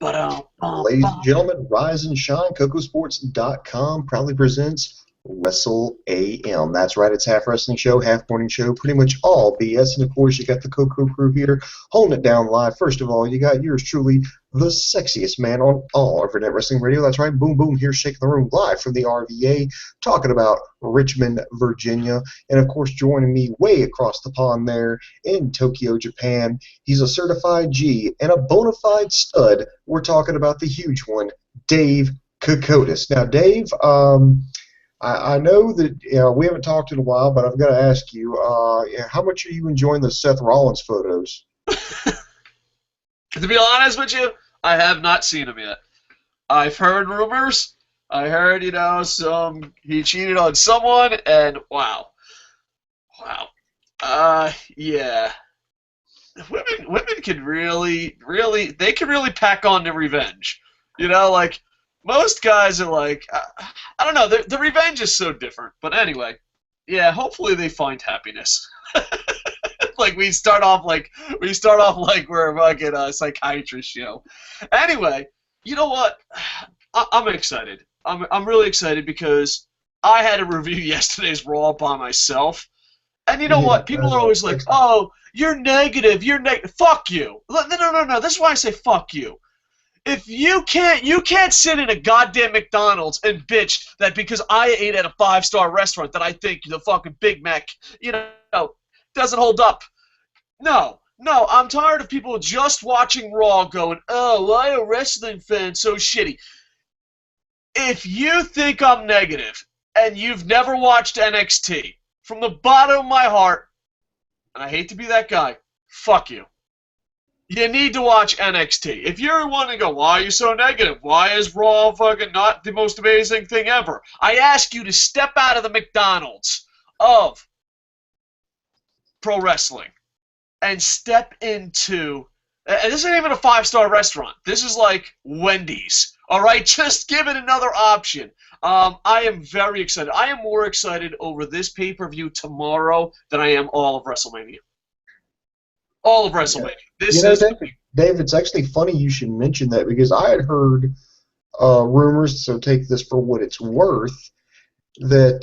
Ladies and gentlemen, rise and shine. Kocosports.com proudly presents Wrestle AM. That's right, it's half wrestling show, half morning show, pretty much all BS. And of course, you got the Coco crew here holding it down live. First of all, you got yours truly, the sexiest man on all of Internet Wrestling Radio. That's right, Boom Boom here, shaking the room live from the RVA, talking about Richmond, Virginia. And of course, joining me way across the pond there in Tokyo, Japan, he's a certified G and a bona fide stud. We're talking about the huge one, Dave Kokotis. Now, Dave, I know that we haven't talked in a while, but I've got to ask you, how much are you enjoying the Seth Rollins photos? To be honest with you, I have not seen them yet. I've heard rumors. I heard, he cheated on someone, and wow. Yeah. Women can really, they can really pack on the revenge. Most guys are like, I don't know, the revenge is so different. But anyway, yeah, hopefully they find happiness. We start off like we're fucking a psychiatrist show. Anyway, you know what? I'm excited. I'm really excited because I had to review yesterday's Raw by myself. And you know what? People are always like, oh, you're negative. Fuck you. No. This is why I say fuck you. If you can't sit in a goddamn McDonald's and bitch that because I ate at a 5-star restaurant that I think the fucking Big Mac, doesn't hold up. No, I'm tired of people just watching Raw going, oh, why are wrestling fans so shitty? If you think I'm negative and you've never watched NXT, from the bottom of my heart, and I hate to be that guy, fuck you. You need to watch NXT. If you're one to go, why are you so negative? Why is Raw fucking not the most amazing thing ever? I ask you to step out of the McDonald's of pro wrestling and step into, and this isn't even a 5-star restaurant. This is like Wendy's. All right, just give it another option. I am very excited. I am more excited over this pay-per-view tomorrow than I am all of WrestleMania. All of WrestleMania. Dave, it's actually funny you should mention that because I had heard rumors, so take this for what it's worth, that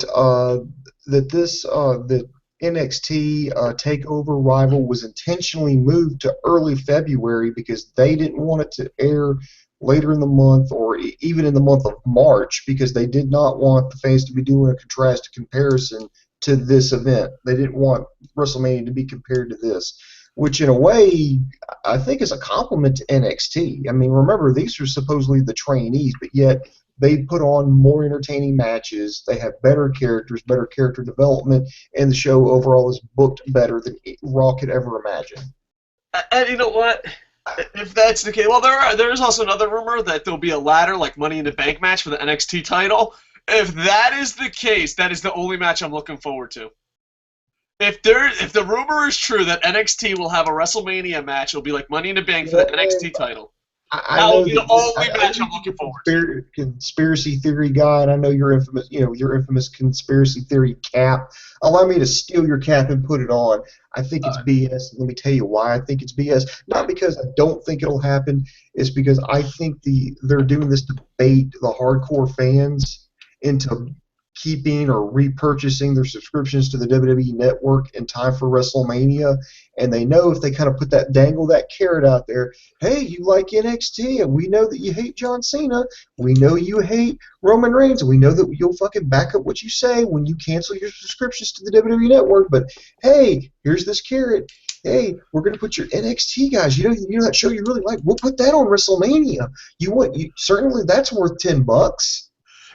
that NXT TakeOver rival was intentionally moved to early February because they didn't want it to air later in the month or even in the month of March because they did not want the fans to be doing a contrasted comparison to this event. They didn't want WrestleMania to be compared to this, which in a way I think is a compliment to NXT. I mean, remember, these are supposedly the trainees, but yet they put on more entertaining matches. They have better characters, better character development, and the show overall is booked better than Raw could ever imagine. And you know what? If that's the case, well, there is also another rumor that there'll be a ladder, like Money in the Bank match for the NXT title. If that is the case, that is the only match I'm looking forward to. If the rumor is true that NXT will have a WrestleMania match, it'll be like Money in the Bank for the NXT title. That will be the only match I'm looking forward to. Conspiracy theory guy, and I know your infamous conspiracy theory cap. Allow me to steal your cap and put it on. I think it's BS. Let me tell you why I think it's BS. Not because I don't think it'll happen. It's because I think they're doing this to bait the hardcore fans into keeping or repurchasing their subscriptions to the WWE Network in time for WrestleMania, and they know if they kind of dangle that carrot out there, hey, you like NXT, and we know that you hate John Cena, we know you hate Roman Reigns, and we know that you'll fucking back up what you say when you cancel your subscriptions to the WWE Network, but hey, here's this carrot. Hey, we're going to put your NXT guys. You know that show you really like? We'll put that on WrestleMania. Certainly that's worth $10.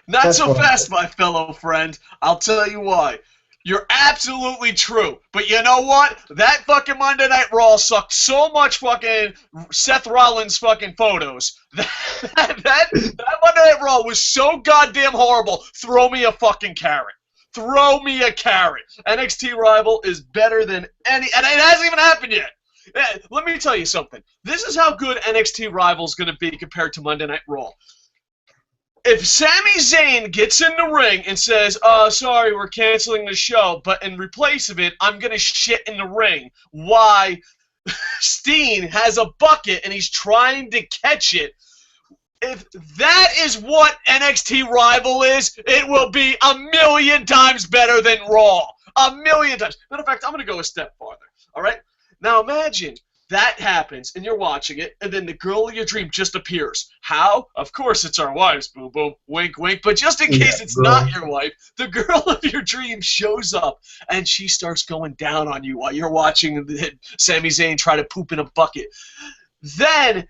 Not so fast, my fellow friend. I'll tell you why. You're absolutely true. But you know what? That fucking Monday Night Raw sucked so much fucking Seth Rollins fucking photos. That Monday Night Raw was so goddamn horrible. Throw me a fucking carrot. Throw me a carrot. NXT Rival is better than any... And it hasn't even happened yet. Let me tell you something. This is how good NXT Rival is going to be compared to Monday Night Raw. If Sami Zayn gets in the ring and says, sorry, we're canceling the show, but in replace of it, I'm going to shit in the ring, why Steen has a bucket and he's trying to catch it If that is what NXT Rival is, it will be a million times better than Raw. A million times. Matter of fact, I'm going to go a step farther. All right? Now imagine that happens, and you're watching it, and then the girl of your dream just appears. How? Of course it's our wives, boom, boom, wink, wink. But just in case it's not your wife, the girl of your dream shows up, and she starts going down on you while you're watching Sami Zayn try to poop in a bucket. Then,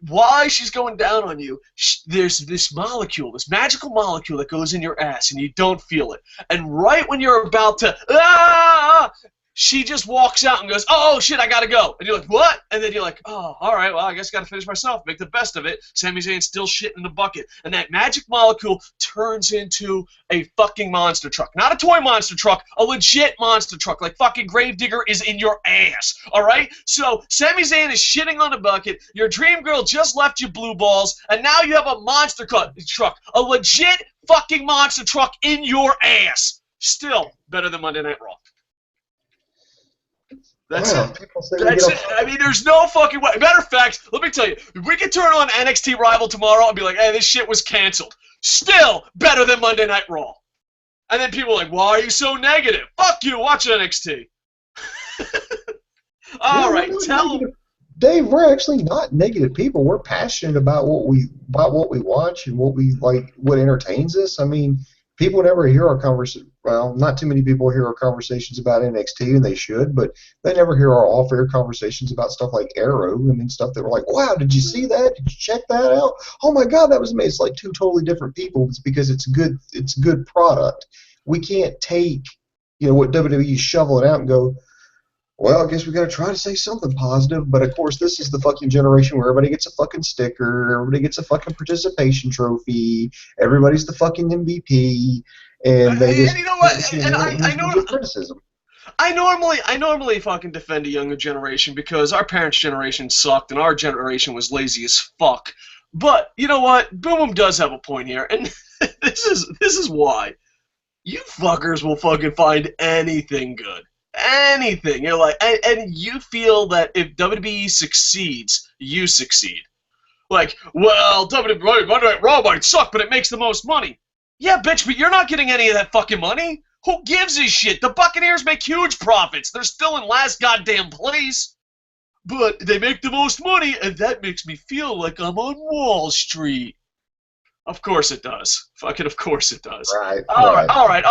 while she's going down on you, there's this molecule, this magical molecule that goes in your ass, and you don't feel it. And right when you're about to, she just walks out and goes, oh, shit, I gotta go. And you're like, what? And then you're like, oh, all right, well, I guess I gotta finish myself, make the best of it. Sami Zayn's still shitting in the bucket. And that magic molecule turns into a fucking monster truck. Not a toy monster truck, a legit monster truck. Like fucking Gravedigger is in your ass, all right? So Sami Zayn is shitting on the bucket. Your dream girl just left you blue balls, and now you have a monster truck. A legit fucking monster truck in your ass. Still better than Monday Night Raw. That's it. That's it. I mean, there's no fucking way. Matter of fact, let me tell you, if we could turn on NXT Rival tomorrow and be like, hey, this shit was canceled. Still better than Monday Night Raw. And then people are like, why are you so negative? Fuck you, watch NXT. All right, tell them. Dave, we're actually not negative people. We're passionate about what we watch and what we like, what entertains us. I mean, people never hear our conversation. Well, not too many people hear our conversations about NXT, and they should, but they never hear our off-air conversations about stuff like Arrow. I mean, stuff that we're like, wow, did you see that? Did you check that out? Oh my God, that was amazing. It's like two totally different people. It's because it's good. It's good product. We can't take, what WWE is shoveling out and go, well, I guess we got to try to say something positive. But of course, this is the fucking generation where everybody gets a fucking sticker, everybody gets a fucking participation trophy, everybody's the fucking MVP, and they just. And you know what? And I know criticism. I normally fucking defend a younger generation because our parents' generation sucked and our generation was lazy as fuck. But you know what? Boom Boom does have a point here, and this is why. You fuckers will fucking find anything good. Anything. You're like, and you feel that if WWE succeeds, you succeed. Like, well, WWE Monday Night Raw might suck, but it makes the most money. Yeah, bitch, but you're not getting any of that fucking money. Who gives a shit? The Buccaneers make huge profits. They're still in last goddamn place. But they make the most money, and that makes me feel like I'm on Wall Street. Of course it does. Fucking of course it does. Right. All right.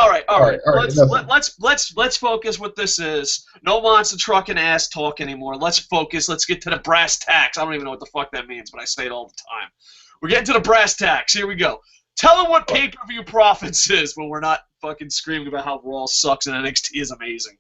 Let's focus what this is. No monster truck and ass talk anymore. Let's focus. Let's get to the brass tacks. I don't even know what the fuck that means, but I say it all the time. We're getting to the brass tacks. Here we go. Tell them what pay-per-view profits is when we're not fucking screaming about how Raw sucks and NXT is amazing.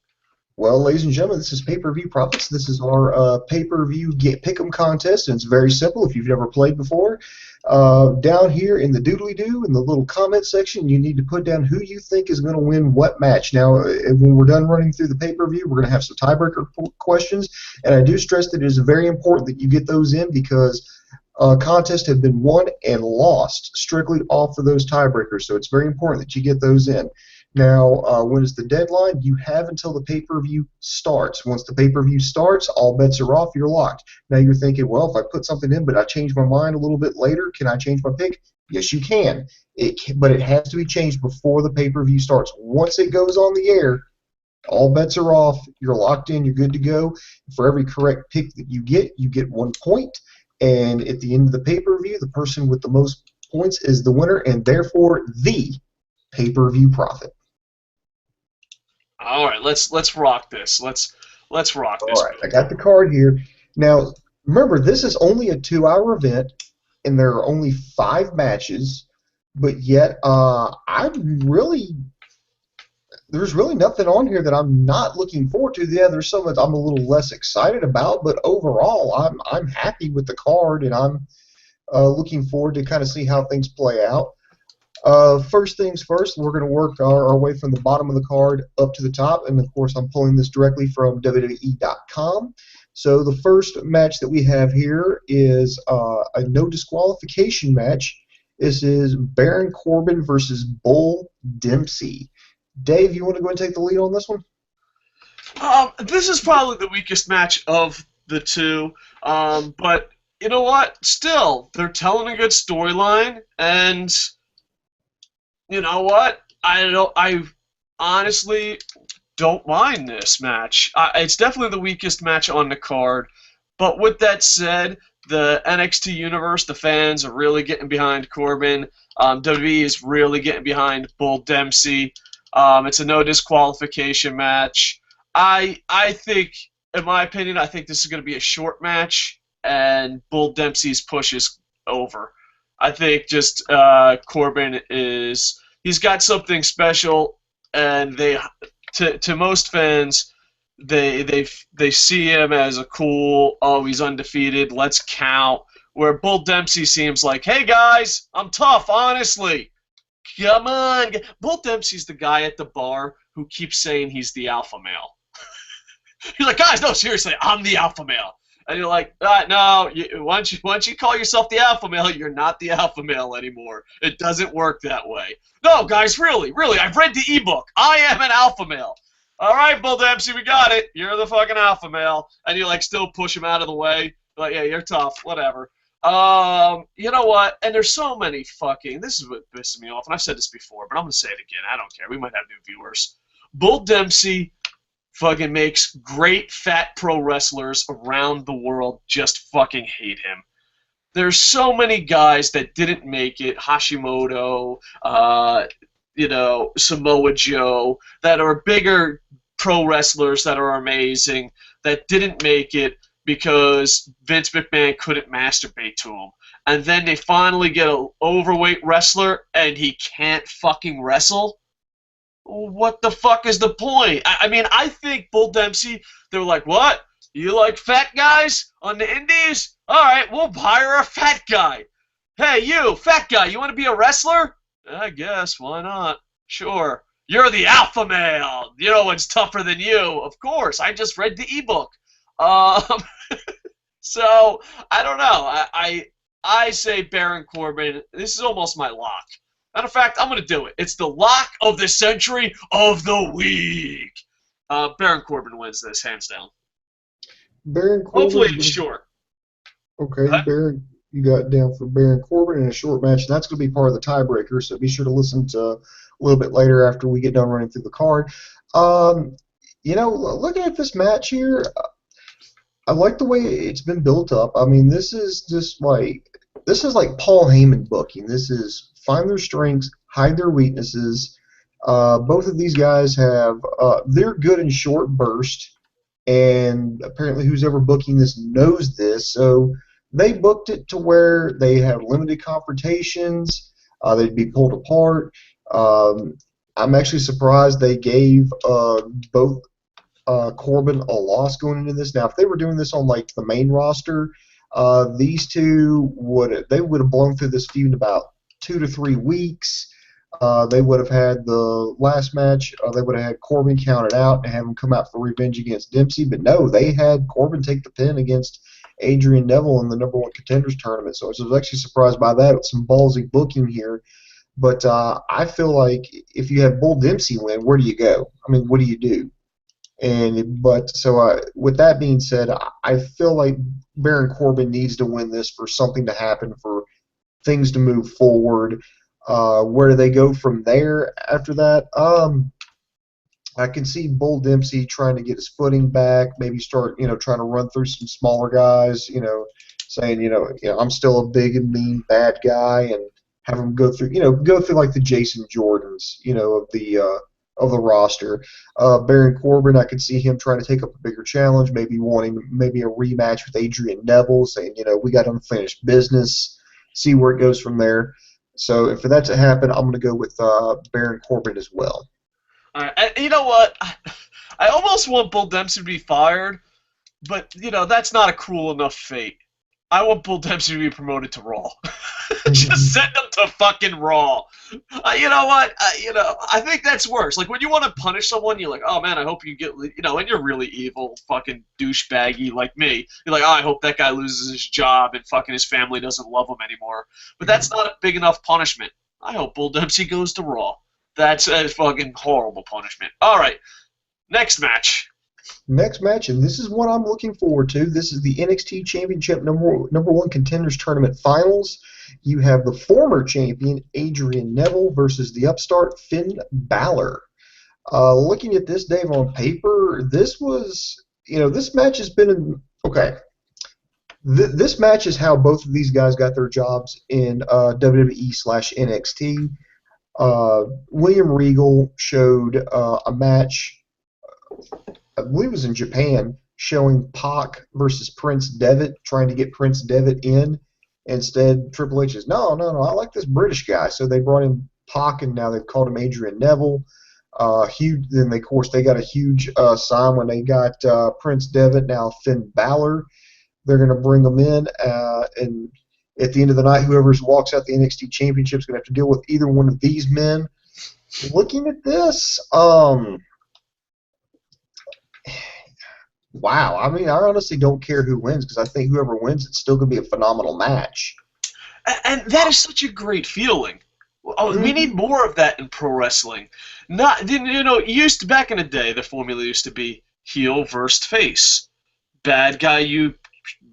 Well, ladies and gentlemen, this is pay-per-view profits. This is our pay-per-view pick-em contest, and it's very simple if you've never played before. Down here in the doodly-doo, in the little comment section, you need to put down who you think is going to win what match. Now, when we're done running through the pay-per-view, we're going to have some tiebreaker questions, and I do stress that it is very important that you get those in because contests have been won and lost strictly off of those tiebreakers, so it's very important that you get those in. Now, when is the deadline? You have until the pay-per-view starts. Once the pay-per-view starts, all bets are off. You're locked. Now you're thinking, well, if I put something in but I change my mind a little bit later, can I change my pick? Yes, you can. But it has to be changed before the pay-per-view starts. Once it goes on the air, all bets are off. You're locked in. You're good to go. For every correct pick that you get 1 point. And at the end of the pay-per-view, the person with the most points is the winner, and therefore the pay-per-view profit. All right, let's rock this. Let's rock this. All right, I got the card here. Now, remember, this is only a 2-hour event, and there are only 5 matches. But yet, there's really nothing on here that I'm not looking forward to. Yeah, there's some that I'm a little less excited about, but overall, I'm happy with the card, and I'm looking forward to kind of see how things play out. First things first, we're going to work our way from the bottom of the card up to the top, and of course I'm pulling this directly from WWE.com. So the first match that we have here is a no disqualification match. This is Baron Corbin versus Bull Dempsey. Dave, you want to go and take the lead on this one? This is probably the weakest match of the two, but you know what? Still, they're telling a good storyline, and you know what? I honestly don't mind this match. It's definitely the weakest match on the card. But with that said, the NXT universe, the fans are really getting behind Corbin. WWE is really getting behind Bull Dempsey. It's a no disqualification match. I think, in my opinion, I think this is going to be a short match, and Bull Dempsey's push is over. I think just Corbin he's got something special, and to most fans, they see him as a cool, oh, he's undefeated, let's count. Where Bull Dempsey seems like, hey guys, I'm tough, honestly. Come on. Bull Dempsey's the guy at the bar who keeps saying he's the alpha male. He's like, guys, no, seriously, I'm the alpha male. And you're like, no, once you call yourself the alpha male, you're not the alpha male anymore. It doesn't work that way. No, guys, really, I've read the ebook. I am an alpha male. All right, Bull Dempsey, we got it. You're the fucking alpha male. And you, like, still push him out of the way. Like, yeah, you're tough, whatever. You know what? And there's so many this is what pisses me off, and I've said this before, but I'm going to say it again. I don't care. We might have new viewers. Bull Dempsey fucking makes great fat pro wrestlers around the world just fucking hate him. There's so many guys that didn't make it, Hashimoto, Samoa Joe, that are bigger pro wrestlers that are amazing, that didn't make it because Vince McMahon couldn't masturbate to them. And then they finally get an overweight wrestler and he can't fucking wrestle? What the fuck is the point? I mean, I think Bull Dempsey, they were like, what? You like fat guys on the indies? All right, we'll hire a fat guy. Hey, you, fat guy, you want to be a wrestler? I guess, why not? Sure. You're the alpha male. You know one's tougher than you. Of course, I just read the ebook. So, I don't know. I say Baron Corbin. This is almost my lock. Matter of fact, I'm going to do it. It's the lock of the century of the week. Baron Corbin wins this, hands down. Baron Corbin. Hopefully it's short. Okay, Baron, you got down for Baron Corbin in a short match, and that's going to be part of the tiebreaker, so be sure to listen to a little bit later after we get done running through the card. Looking at this match here, I like the way it's been built up. I mean, this is like Paul Heyman booking. This is find their strengths, hide their weaknesses. Both of these guys they're good in short bursts, and apparently who's ever booking this knows this. So they booked it to where they have limited confrontations. They'd be pulled apart. I'm actually surprised they gave both Corbin a loss going into this. Now, if they were doing this on like the main roster, these two would have blown through this feud in about 2 to 3 weeks. They would have had the last match. They would have had Corbin counted out and have him come out for revenge against Dempsey. But no, they had Corbin take the pin against Adrian Neville in the #1 Contenders tournament. So I was actually surprised by that. It's some ballsy booking here. But I feel like if you have Bull Dempsey win, where do you go? I mean, what do you do? With that being said, I feel like Baron Corbin needs to win this for something to happen, for things to move forward. Where do they go from there after that? I can see Bull Dempsey trying to get his footing back, maybe start, trying to run through some smaller guys, saying, I'm still a big and mean bad guy, and have him go through like the Jason Jordans, of the roster. Baron Corbin, I could see him trying to take up a bigger challenge, maybe wanting a rematch with Adrian Neville, saying, we got unfinished business, see where it goes from there. So for that to happen, I'm going to go with Baron Corbin as well. All right. You know what? I almost want Bull Dempsey to be fired, but, that's not a cruel enough fate. I want Bull Dempsey to be promoted to Raw. Just send him to fucking Raw. You know what? I think that's worse. Like, when you want to punish someone, you're like, oh, man, I hope you get, and you're really evil, fucking douchebaggy like me. You're like, oh, I hope that guy loses his job and fucking his family doesn't love him anymore. But that's not a big enough punishment. I hope Bull Dempsey goes to Raw. That's a fucking horrible punishment. All right. Next match. Next match, and this is what I'm looking forward to. This is the NXT Championship number one Contenders Tournament Finals. You have the former champion Adrian Neville versus the upstart Finn Balor. Looking at this, Dave, on paper, this was, this match has been okay. This match is how both of these guys got their jobs in WWE/NXT. William Regal showed a match, I believe it was in Japan, showing Pac versus Prince Devitt, trying to get Prince Devitt in. Instead, Triple H is, no, I like this British guy. So they brought in Pac, and now they've called him Adrian Neville. Huge. Then, of course, they got a huge sign when they got Prince Devitt, now Finn Balor. They're going to bring them in, and at the end of the night, whoever walks out the NXT Championship is going to have to deal with either one of these men. Looking at this, wow. I mean, I honestly don't care who wins because I think whoever wins, it's still going to be a phenomenal match. And that is such a great feeling. We need more of that in pro wrestling. Used to, back in the day, the formula used to be heel versus face. Bad guy you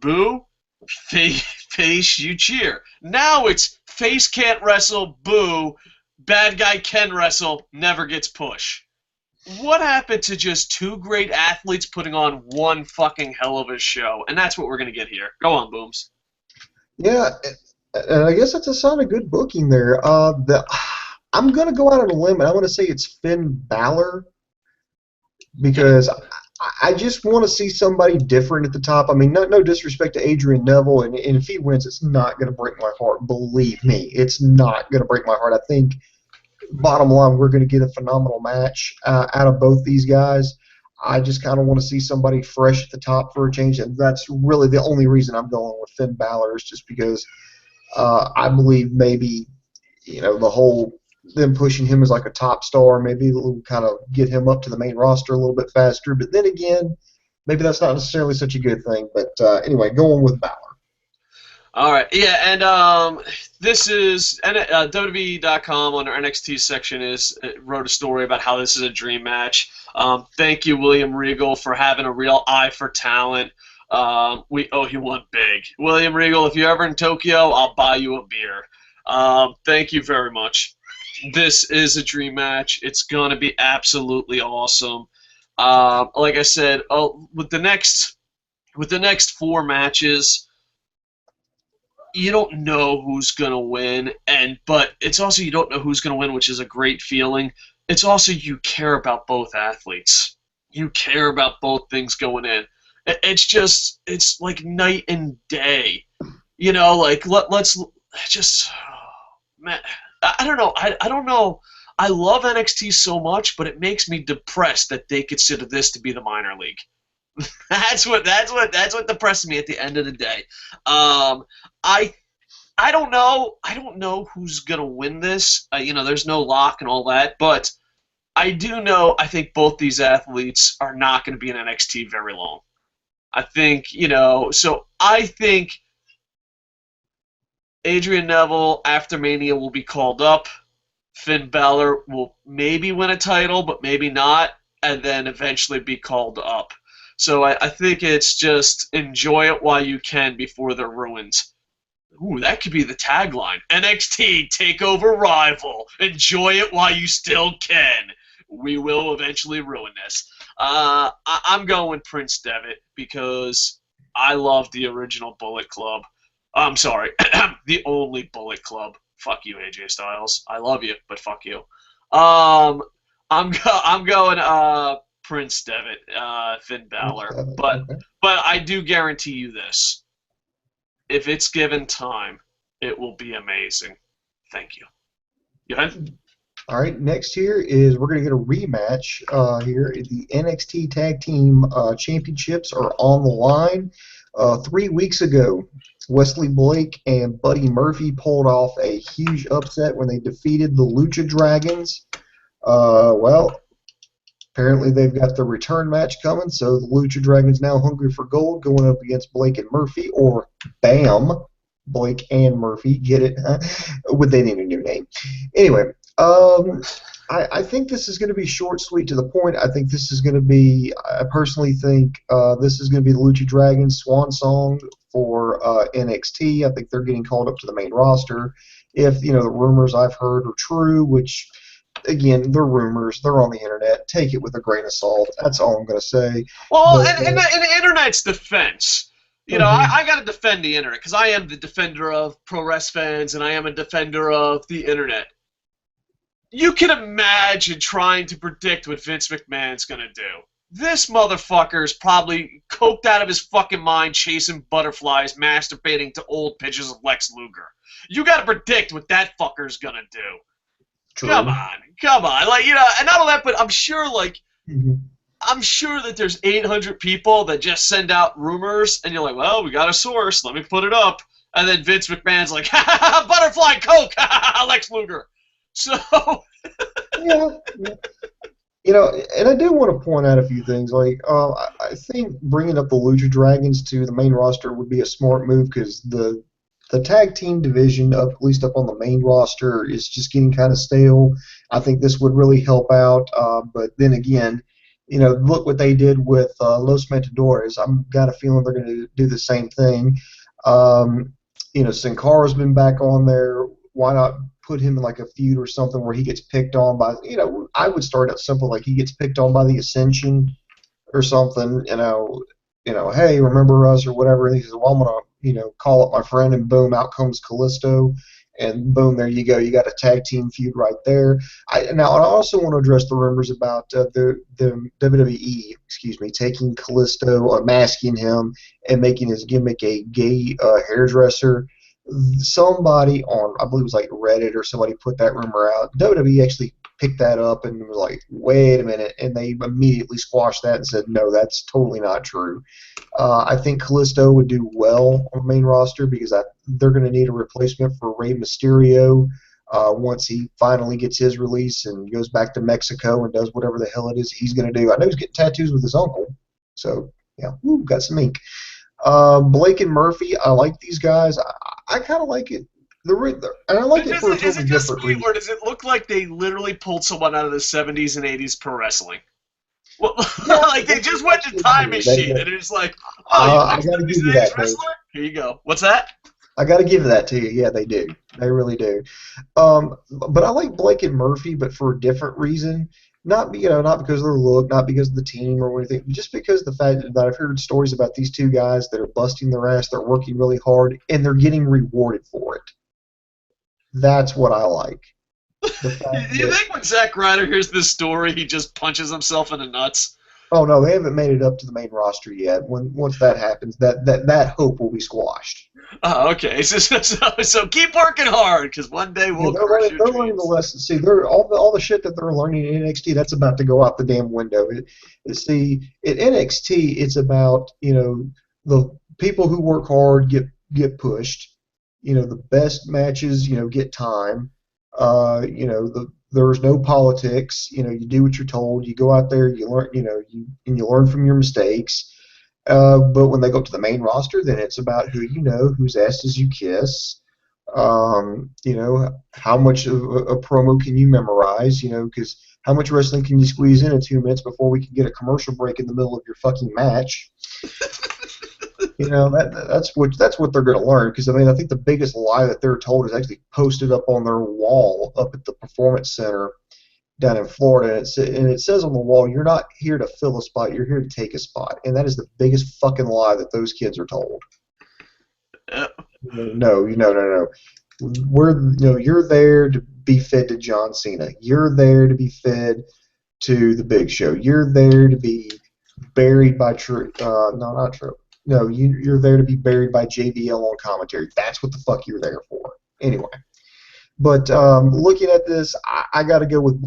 boo, face you cheer. Now it's face can't wrestle, boo, bad guy can wrestle, never gets push. What happened to just two great athletes putting on one fucking hell of a show? And that's what we're going to get here. Go on, Booms. Yeah, and I guess that's a sign of good booking there. I'm going to go out on a limb, and I'm going to say it's Finn Balor because I just want to see somebody different at the top. I mean, no disrespect to Adrian Neville, and if he wins, it's not going to break my heart. Believe me, it's not going to break my heart. I think, bottom line, we're going to get a phenomenal match out of both these guys. I just kind of want to see somebody fresh at the top for a change, and that's really the only reason I'm going with Finn Balor is just because I believe maybe, the whole them pushing him as like a top star, maybe it'll kind of get him up to the main roster a little bit faster. But then again, maybe that's not necessarily such a good thing. But anyway, going with Balor. All right, yeah, and this is WWE.com on our NXT section wrote a story about how this is a dream match. Thank you, William Regal, for having a real eye for talent. We owe you one big. William Regal, if you're ever in Tokyo, I'll buy you a beer. Thank you very much. This is a dream match. It's going to be absolutely awesome. Like I said, with the next four matches, you don't know who's going to win, but it's also you don't know who's going to win, which is a great feeling. It's also you care about both athletes. You care about both things going in. It's like night and day. Let's just, man, I don't know. I don't know. I love NXT so much, but it makes me depressed that they consider this to be the minor league. That's what depresses me at the end of the day. I don't know. I don't know who's gonna win this. There's no lock and all that, but I do know. I think both these athletes are not going to be in NXT very long. I think So I think Adrian Neville after Mania will be called up. Finn Balor will maybe win a title, but maybe not, and then eventually be called up. So I think it's just enjoy it while you can before they're ruined. Ooh, that could be the tagline. NXT TakeOver Rival. Enjoy it while you still can. We will eventually ruin this. I'm going Prince Devitt because I love the original Bullet Club. I'm sorry, the only Bullet Club. Fuck you, AJ Styles. I love you, but fuck you. I'm going Prince Devitt, Finn Balor, but I do guarantee you this: if it's given time, it will be amazing. Thank you. Johan? All right, next here is we're going to get a rematch here. The NXT Tag Team Championships are on the line. 3 weeks ago, Wesley Blake and Buddy Murphy pulled off a huge upset when they defeated the Lucha Dragons. Apparently they've got the return match coming, so the Lucha Dragons now hungry for gold, going up against Blake and Murphy, or BAM, Blake and Murphy. Get it? Would they need a new name? Anyway, Um, I think this is going to be short, sweet, to the point. I think this is going to be. I personally think this is going to be the Lucha Dragons' swan song for NXT. I think they're getting called up to the main roster. If the rumors I've heard are true, which again they're rumors, they're on the internet. Take it with a grain of salt. That's all I'm going to say. Well, But in the internet's defense, I got to defend the internet because I am the defender of pro wrestling fans and I am a defender of the internet. You can imagine trying to predict what Vince McMahon's going to do. This motherfucker's probably coked out of his fucking mind chasing butterflies, masturbating to old pictures of Lex Luger. You got to predict what that fucker's going to do. true. Come on. Like, and not only that, but I'm sure, I'm sure that there's 800 people that just send out rumors, and you're like, well, we got a source. Let me put it up. And then Vince McMahon's like, ha ha ha, butterfly coke, ha ha ha, Lex Luger. So. Yeah. And I do want to point out a few things. Like, I think bringing up the Lucha Dragons to the main roster would be a smart move because the tag team division, at least up on the main roster, is just getting kind of stale. I think this would really help out. But then again, look what they did with Los Matadores. I've got a feeling they're going to do the same thing. Sin Cara's been back on there. Why not put him in like a feud or something where he gets picked on by, I would start out simple, like he gets picked on by the Ascension or something, hey, remember us or whatever. And he says, well, I'm going to, call up my friend, and boom, out comes Callisto. And boom, there you go. You got a tag team feud right there. Now, I also want to address the rumors about the WWE, taking Callisto, masking him, and making his gimmick a gay hairdresser. Somebody on, I believe it was like Reddit or somebody put that rumor out. WWE actually picked that up and was like, wait a minute, and they immediately squashed that and said, no, that's totally not true. I think Callisto would do well on the main roster because they're going to need a replacement for Rey Mysterio once he finally gets his release and goes back to Mexico and does whatever the hell it is he's going to do. I know he's getting tattoos with his uncle, so yeah, got some ink. Blake and Murphy, I like these guys. I kind of like it. And I like it for a totally different reason. Or does it look like they literally pulled someone out of the 70s and 80s pro wrestling? Well, like they just went to Time Machine and it's like, I gotta give you that, wrestler? Here you go. What's that? I got to give that to you. Yeah, they do. They really do. But I like Blake and Murphy, but for a different reason. Not because of their look, not because of the team or anything, just because of the fact that I've heard stories about these two guys that are busting their ass, they're working really hard, and they're getting rewarded for it. That's what I like. You think when Zack Ryder hears this story, he just punches himself in the nuts? Oh no, they haven't made it up to the main roster yet. Once that happens, that hope will be squashed. Oh, okay. So keep working hard, because one day we'll crush your dreams. They're learning the lesson. See, all the shit that they're learning in NXT, that's about to go out the damn window. See, at NXT, it's about the people who work hard get pushed. The best matches get time. There's no politics. You do what you're told. You go out there, you learn. You learn from your mistakes. But when they go to the main roster, then it's about who whose asses you kiss. How much of a promo can you memorize? Because how much wrestling can you squeeze in 2 minutes before we can get a commercial break in the middle of your fucking match? That's what they're going to learn. Because I think the biggest lie that they're told is actually posted up on their wall up at the Performance Center down in Florida, and it says on the wall, "You're not here to fill a spot. You're here to take a spot." And that is the biggest fucking lie that those kids are told. No. You're there to be fed to John Cena. You're there to be fed to the Big Show. You're there to be buried by not True. No, you're there to be buried by JBL on commentary. That's what the fuck you're there for. Anyway. But looking at this, I got to go with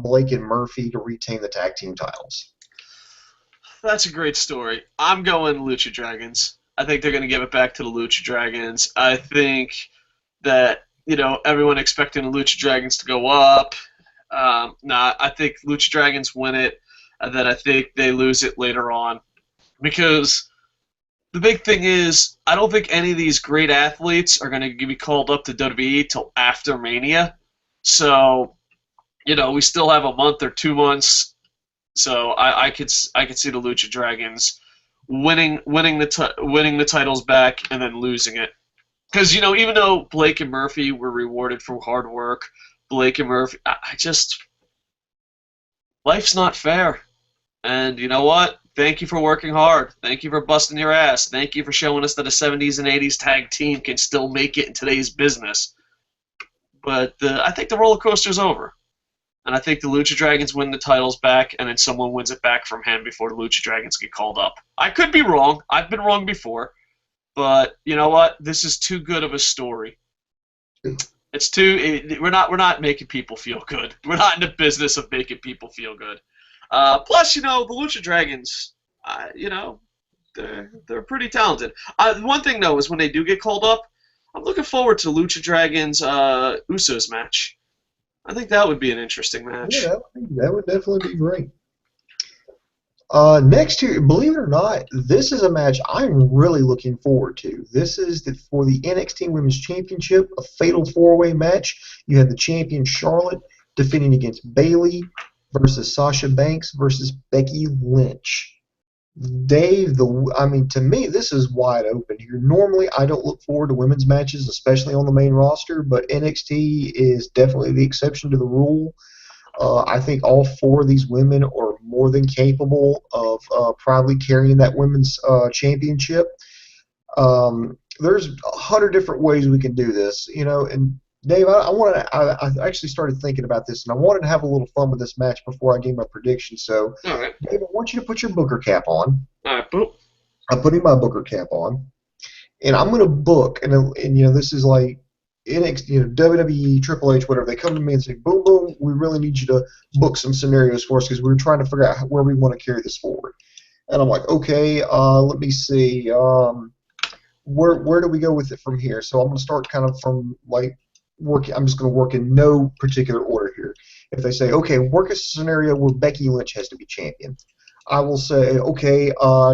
Blake and Murphy to retain the tag team titles. That's a great story. I'm going Lucha Dragons. I think they're going to give it back to the Lucha Dragons. I think that, everyone expecting the Lucha Dragons to go up. I think Lucha Dragons win it, and then I think they lose it later on. Because the big thing is, I don't think any of these great athletes are going to be called up to WWE till after Mania. So we still have a month or 2 months, so I could see the Lucha Dragons winning the titles back and then losing it. Because even though Blake and Murphy were rewarded for hard work, Blake and Murphy, life's not fair. And you know what? Thank you for working hard. Thank you for busting your ass. Thank you for showing us that a 70s and 80s tag team can still make it in today's business. But I think the roller coaster's over. And I think the Lucha Dragons win the titles back, and then someone wins it back from him before the Lucha Dragons get called up. I could be wrong. I've been wrong before. But you know what? This is too good of a story. We're not making people feel good. We're not in the business of making people feel good. Plus, the Lucha Dragons, they're pretty talented. One thing though is when they do get called up, I'm looking forward to Lucha Dragons Usos match. I think that would be an interesting match. Yeah, that would definitely be great. Next here, believe it or not, this is a match I'm really looking forward to. This is for the NXT Women's Championship, a fatal four-way match. You have the champion Charlotte defending against Bayley versus Sasha Banks versus Becky Lynch. Dave, to me, this is wide open here. Normally, I don't look forward to women's matches, especially on the main roster, but NXT is definitely the exception to the rule. I think all four of these women are more than capable of probably carrying that women's championship. There's 100 different ways we can do this, and Dave, I actually started thinking about this, and I wanted to have a little fun with this match before I gave my prediction. So, all right. Dave, I want you to put your Booker cap on. All right, boom. I'm putting my Booker cap on, and I'm going to book, and this is like NXT, WWE, Triple H, whatever. They come to me and say, boom, boom, we really need you to book some scenarios for us because we're trying to figure out where we want to carry this forward. And I'm like, okay, let me see. Where do we go with it from here? So I'm going to start kind of from I'm just going to work in no particular order here. If they say, okay, work a scenario where Becky Lynch has to be champion, I will say, okay,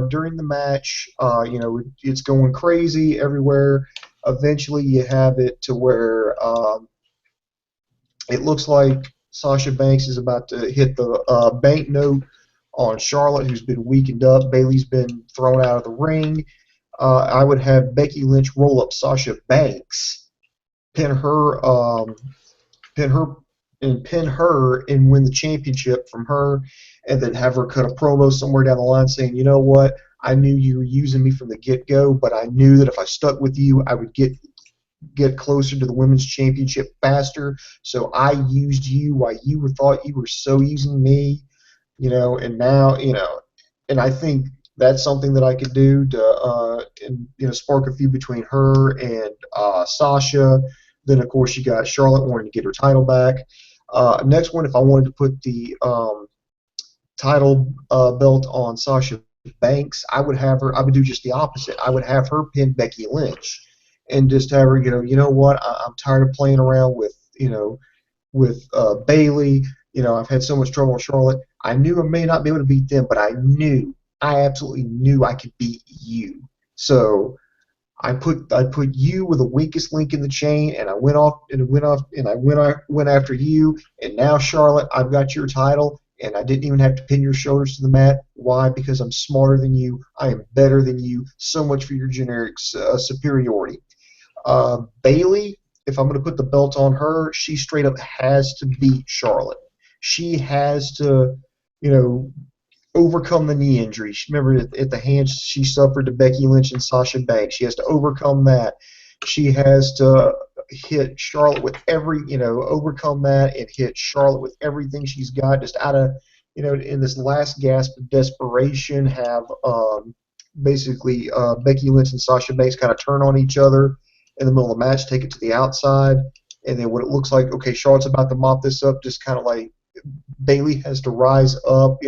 during the match, it's going crazy everywhere. Eventually, you have it to where it looks like Sasha Banks is about to hit the bank note on Charlotte, who's been weakened up. Bayley's been thrown out of the ring. I would have Becky Lynch roll up Sasha Banks, pin her, and win the championship from her, and then have her cut a promo somewhere down the line saying, you know what, I knew you were using me from the get-go, but I knew that if I stuck with you, I would get closer to the women's championship faster. So I used you while you thought you were so using me, and now, and I think that's something that I could do to, spark a feud between her and Sasha. Then, of course, you got Charlotte wanting to get her title back. Next one, if I wanted to put the title belt on Sasha Banks, I would do just the opposite. I would have her pin Becky Lynch and just have her, you know what, I'm tired of playing around with Bayley. I've had so much trouble with Charlotte. I knew I may not be able to beat them, but I absolutely knew I could beat you. So I put you with the weakest link in the chain, and I went after you. And now, Charlotte, I've got your title, and I didn't even have to pin your shoulders to the mat. Why? Because I'm smarter than you. I am better than you. So much for your generic superiority. Bayley, if I'm going to put the belt on her, she straight up has to beat Charlotte. She has to, overcome the knee injury. Remember at the hands she suffered to Becky Lynch and Sasha Banks. She has to overcome that. She has to hit Charlotte with overcome that and hit Charlotte with everything she's got, just out of, in this last gasp of desperation, have basically Becky Lynch and Sasha Banks kind of turn on each other in the middle of the match, take it to the outside, and then what it looks like, okay, Charlotte's about to mop this up, just kind of like Bayley has to rise up,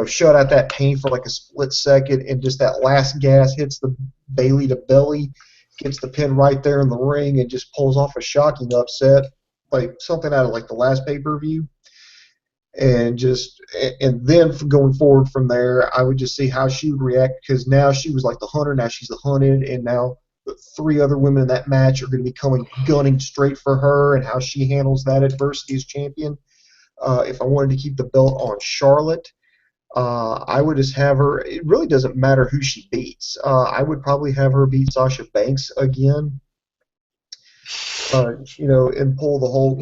shut out that pain for like a split second, and just that last gas hits the Bayley to belly, gets the pin right there in the ring, and just pulls off a shocking upset, like something out of like the last pay-per-view. And then going forward from there, I would just see how she would react, because now she was like the hunter, now she's the hunted, and now three other women in that match are going to be coming gunning straight for her, and how she handles that adversity as champion. If I wanted to keep the belt on Charlotte, I would just have her. It really doesn't matter who she beats. I would probably have her beat Sasha Banks again. And pull the whole,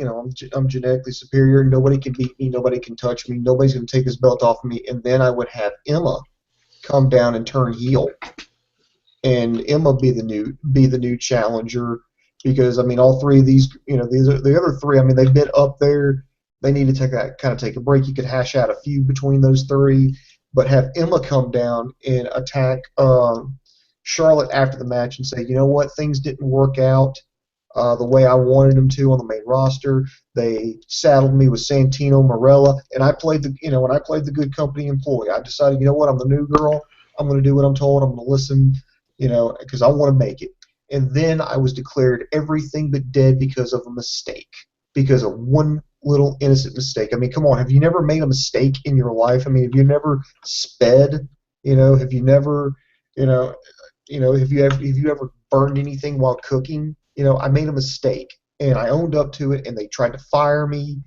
I'm genetically superior. Nobody can beat me. Nobody can touch me. Nobody's going to take this belt off of me. And then I would have Emma come down and turn heel, and Emma be the new challenger. Because all three of these, the other three, they've been up there. They need to take a break. You could hash out a feud between those three, but have Emma come down and attack Charlotte after the match and say, you know what, things didn't work out the way I wanted them to on the main roster. They saddled me with Santino Marella, and I played the good company employee. I decided, you know what, I'm the new girl. I'm going to do what I'm told. I'm going to listen, because I want to make it. And then I was declared everything but dead because of a mistake, because of one little innocent mistake. Come on, have you never made a mistake in your life? Have you never sped? Have you never, have you ever burned anything while cooking? I made a mistake, and I owned up to it, and they tried to fire me,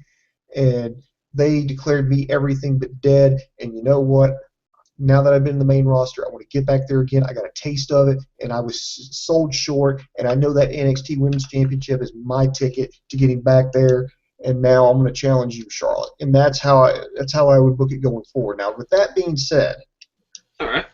and they declared me everything but dead. And you know what? Now that I've been in the main roster, I want to get back there again. I got a taste of it, and I was sold short, and I know that NXT Women's Championship is my ticket to getting back there, and now I'm going to challenge you, Charlotte. And that's how I would book it going forward. Now, with that being said, all right.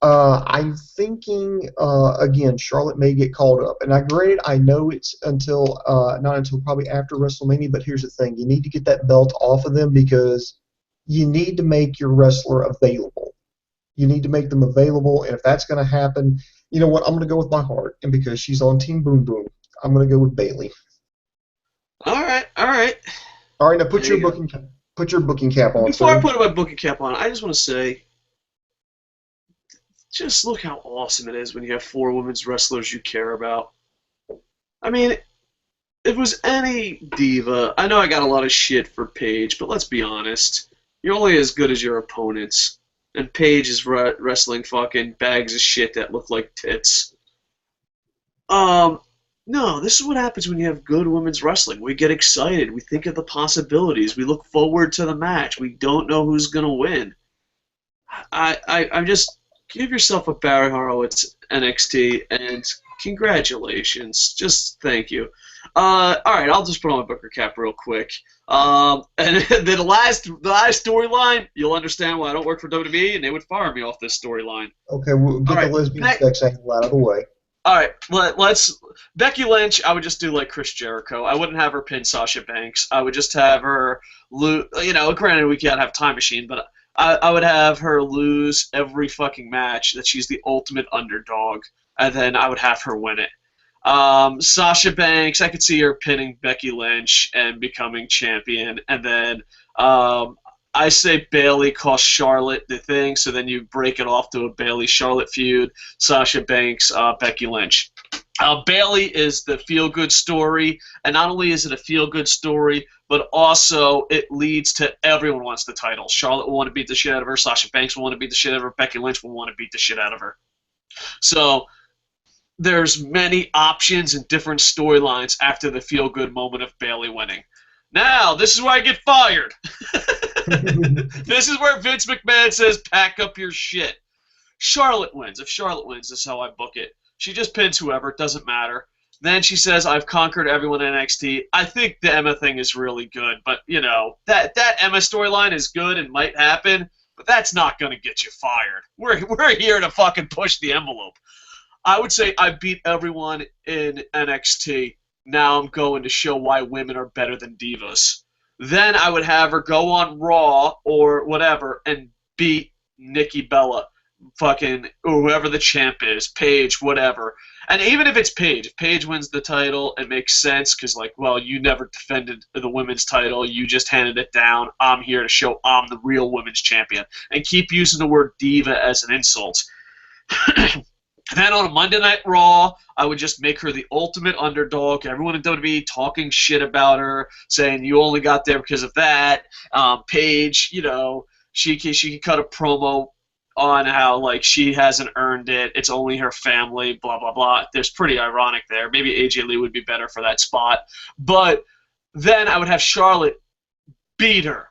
I'm thinking, again, Charlotte may get called up. And granted, I know it's not until probably after WrestleMania, but here's the thing. You need to get that belt off of them, because you need to make your wrestler available. You need to make them available, and if that's going to happen, you know what, I'm going to go with my heart. And because she's on Team Boom Boom, I'm going to go with Bayley. All right. All right, now put your booking cap on. Before I put my booking cap on, I just want to say, just look how awesome it is when you have four women's wrestlers you care about. If it was any diva, I know I got a lot of shit for Paige, but let's be honest. You're only as good as your opponents. And Paige is wrestling fucking bags of shit that look like tits. No, this is what happens when you have good women's wrestling. We get excited. We think of the possibilities. We look forward to the match. We don't know who's going to win. I'm just... Give yourself a Barry Horowitz NXT, and congratulations. Just thank you. All right, I'll just put on my booker cap real quick. And the last storyline, you'll understand why I don't work for WWE, and they would fire me off this storyline. Okay, we'll get the lesbian sex angle out of the way. All right, let's Becky Lynch. I would just do like Chris Jericho. I wouldn't have her pin Sasha Banks. I would just have her lose. Granted we can't have Time Machine, but I would have her lose every fucking match. That she's the ultimate underdog, and then I would have her win it. Sasha Banks, I could see her pinning Becky Lynch and becoming champion, and then I say Bayley cost Charlotte the thing, so then you break it off to a Bayley-Charlotte feud, Sasha Banks, Becky Lynch. Bayley is the feel-good story, and not only is it a feel-good story, but also it leads to everyone wants the title. Charlotte will want to beat the shit out of her, Sasha Banks will want to beat the shit out of her, Becky Lynch will want to beat the shit out of her. So there's many options and different storylines after the feel-good moment of Bayley winning. Now, this is where I get fired. This is where Vince McMahon says, pack up your shit. Charlotte wins. If Charlotte wins, this is how I book it. She just pins whoever. It doesn't matter. Then she says, I've conquered everyone in NXT. I think the Emma thing is really good. But, that Emma storyline is good and might happen. But that's not going to get you fired. We're here to fucking push the envelope. I would say I beat everyone in NXT. Now I'm going to show why women are better than divas. Then I would have her go on Raw or whatever and beat Nikki Bella, fucking or whoever the champ is, Paige, whatever. And even if it's Paige, if Paige wins the title, it makes sense because, you never defended the women's title. You just handed it down. I'm here to show I'm the real women's champion. And keep using the word diva as an insult. Then on a Monday Night Raw, I would just make her the ultimate underdog. Everyone in WWE talking shit about her, saying you only got there because of that. Paige, she could cut a promo on how like she hasn't earned it. It's only her family. Blah blah blah. There's pretty ironic there. Maybe AJ Lee would be better for that spot. But then I would have Charlotte beat her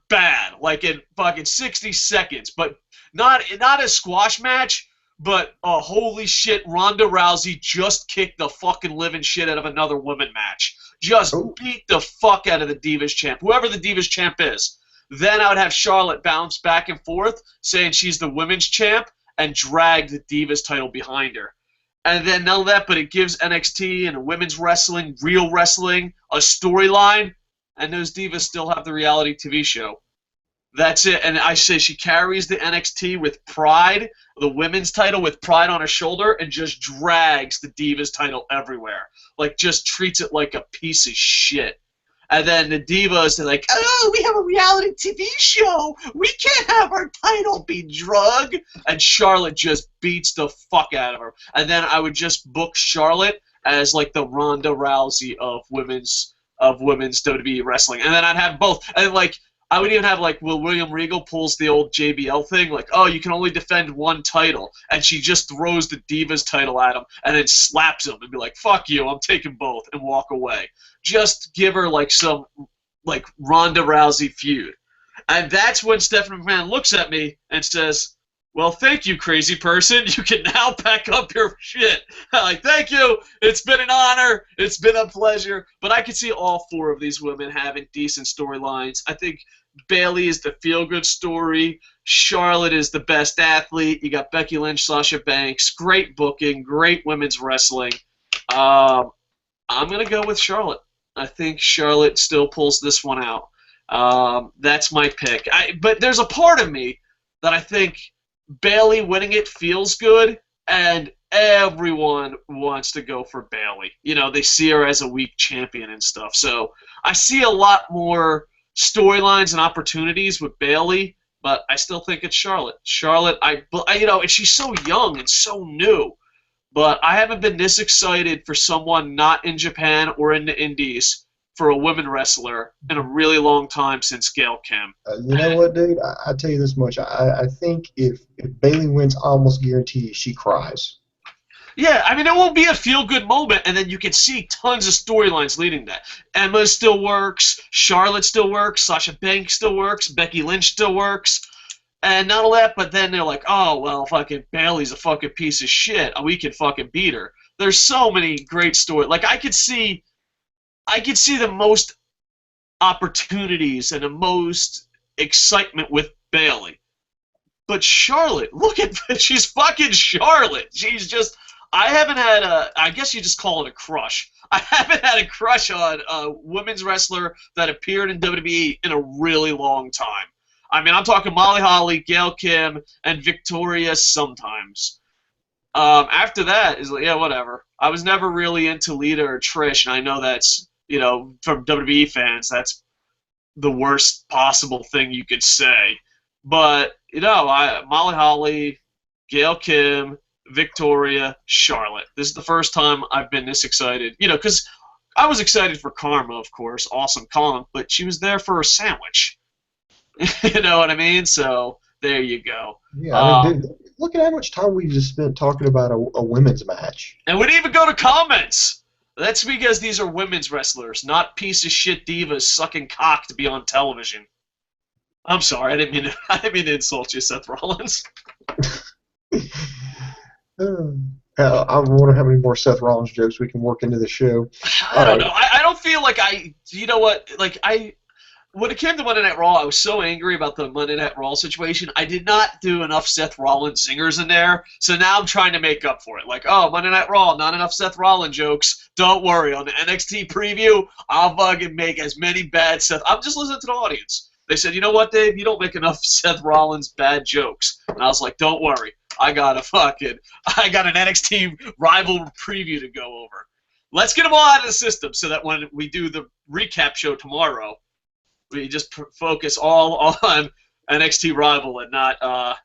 bad, like in fucking 60 seconds. But not a squash match. But holy shit, Ronda Rousey just kicked the fucking living shit out of another woman match. Just beat the fuck out of the Divas champ, whoever the Divas champ is. Then I would have Charlotte bounce back and forth, saying she's the women's champ, and drag the Divas title behind her. And then none of that, but it gives NXT and women's wrestling, real wrestling, a storyline, and those Divas still have the reality TV show. That's it. And I say she carries the NXT with pride, the women's title with pride on her shoulder, and just drags the Divas title everywhere. Like, just treats it like a piece of shit. And then the Divas, they're like, oh, we have a reality TV show. We can't have our title be drug. And Charlotte just beats the fuck out of her. And then I would just book Charlotte as, like, the Ronda Rousey of women's WWE wrestling. And then I'd have both. And, like, I would even have, like, William Regal pulls the old JBL thing, like, oh, you can only defend one title, and she just throws the Divas title at him and then slaps him and be like, fuck you, I'm taking both, and walk away. Just give her, like, some, like, Ronda Rousey feud. And that's when Stephanie McMahon looks at me and says, well, thank you, crazy person. You can now pack up your shit. I'm like, thank you. It's been an honor. It's been a pleasure. But I could see all four of these women having decent storylines. I think Bayley is the feel-good story. Charlotte is the best athlete. You got Becky Lynch, Sasha Banks. Great booking. Great women's wrestling. I'm going to go with Charlotte. I think Charlotte still pulls this one out. That's my pick. But there's a part of me that I think Bayley winning it feels good, and everyone wants to go for Bayley. You know, they see her as a weak champion and stuff. So I see a lot more storylines and opportunities with Bayley, but I still think it's Charlotte. Charlotte, you know, and she's so young and so new, but I haven't been this excited for someone not in Japan or in the Indies for a women wrestler in a really long time since Gail Kim. You know what, dude? I tell you this much. I think if Bayley wins, I almost guarantee she cries. Yeah, I mean, it won't be a feel-good moment, and then you can see tons of storylines leading that. Emma still works, Charlotte still works, Sasha Banks still works, Becky Lynch still works, and not all that, but then they're like, oh, well, fucking Bayley's a fucking piece of shit. We can fucking beat her. There's so many great stories. Like, I could see the most opportunities and the most excitement with Bayley. But Charlotte, look at she's fucking Charlotte. She's just, I haven't had I guess you just call it a crush. I haven't had a crush on a women's wrestler that appeared in WWE in a really long time. I mean, I'm talking Molly Holly, Gail Kim, and Victoria sometimes. After that is like, yeah, whatever. I was never really into Lita or Trish, and I know that's, you know, from WWE fans, that's the worst possible thing you could say. But, you know, Molly Holly, Gail Kim, Victoria, Charlotte. This is the first time I've been this excited. You know, because I was excited for Karma, of course, awesome Karma, but she was there for a sandwich. You know what I mean? So, there you go. Yeah, I mean, dude, look at how much time we just spent talking about a women's match. And we didn't even go to comments. That's because these are women's wrestlers, not piece of shit divas sucking cock to be on television. I'm sorry, I didn't mean to insult you, Seth Rollins. I wonder how many more Seth Rollins jokes we can work into the show. I don't know. I don't feel like you know what, like when it came to Monday Night Raw, I was so angry about the Monday Night Raw situation. I did not do enough Seth Rollins zingers in there, so now I'm trying to make up for it. Like, oh, Monday Night Raw, not enough Seth Rollins jokes. Don't worry, on the NXT preview, I'll fucking make as many bad Seth. I'm just listening to the audience. They said, you know what, Dave? You don't make enough Seth Rollins bad jokes. And I was like, don't worry. I got an NXT rival preview to go over. Let's get them all out of the system so that when we do the recap show tomorrow, we just focus all on NXT rival and not,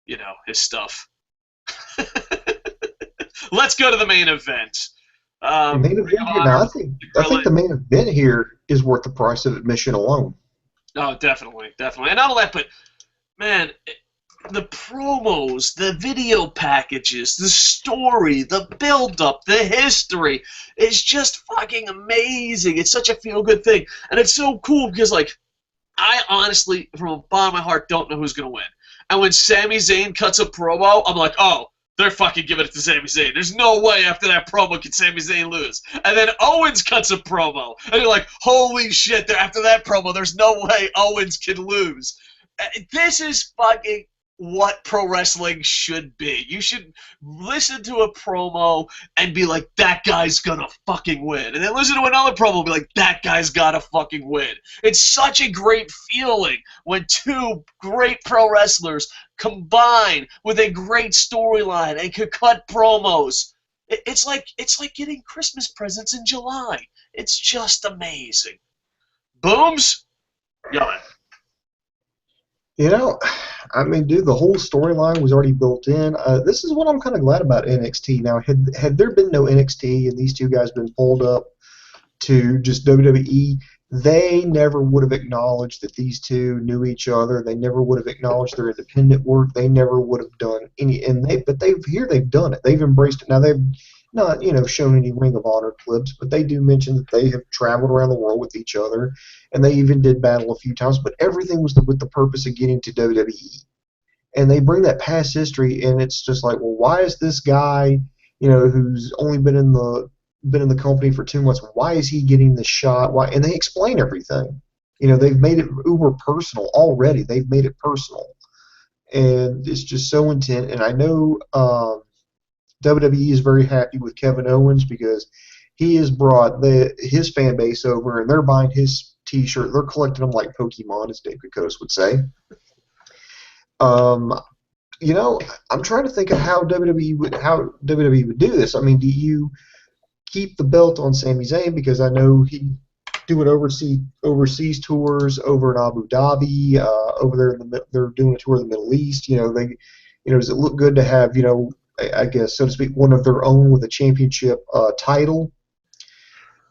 you know, his stuff. Let's go to the main event. The main event here, now, I think the main event here is worth the price of admission alone. Oh, definitely. And not all that, but, man, the promos, the video packages, the story, the build-up, the history. It's just fucking amazing. It's such a feel-good thing. And it's so cool because, like, I honestly, from the bottom of my heart, don't know who's going to win. And when Sami Zayn cuts a promo, I'm like, oh, they're fucking giving it to Sami Zayn. There's no way after that promo can Sami Zayn lose. And then Owens cuts a promo. And you're like, holy shit, after that promo, there's no way Owens can lose. This is fucking what pro wrestling should be. You should listen to a promo and be like, that guy's gonna fucking win. And then listen to another promo and be like, that guy's gotta fucking win. It's such a great feeling when two great pro wrestlers combine with a great storyline and can cut promos. It's like getting Christmas presents in July. It's just amazing. Booms? Yell it. You know, I mean, dude, the whole storyline was already built in. This is what I'm kind of glad about NXT. Now, had there been no NXT and these two guys been pulled up to just WWE, they never would have acknowledged that these two knew each other. They never would have acknowledged their independent work. They never would have done any. But they've done it. They've embraced it. Now they've not shown any Ring of Honor clips, but they do mention that they have traveled around the world with each other, and they even did battle a few times. But everything was with the purpose of getting to WWE. And they bring that past history, and it's just like, well, why is this guy, who's only been in the company for 2 months, why is he getting the shot? Why? And they explain everything. They've made it uber personal already. They've made it personal, and it's just so intense. And I know WWE is very happy with Kevin Owens because he has brought his fan base over, and they're buying his T-shirt. They're collecting them like Pokemon, as Dave Kocosports would say. I'm trying to think of how WWE would do this. I mean, do you keep the belt on Sami Zayn, because I know he doing overseas tours over in Abu Dhabi, over there they're doing a tour of the Middle East. Does it look good to have I guess, so to speak, one of their own with a championship title?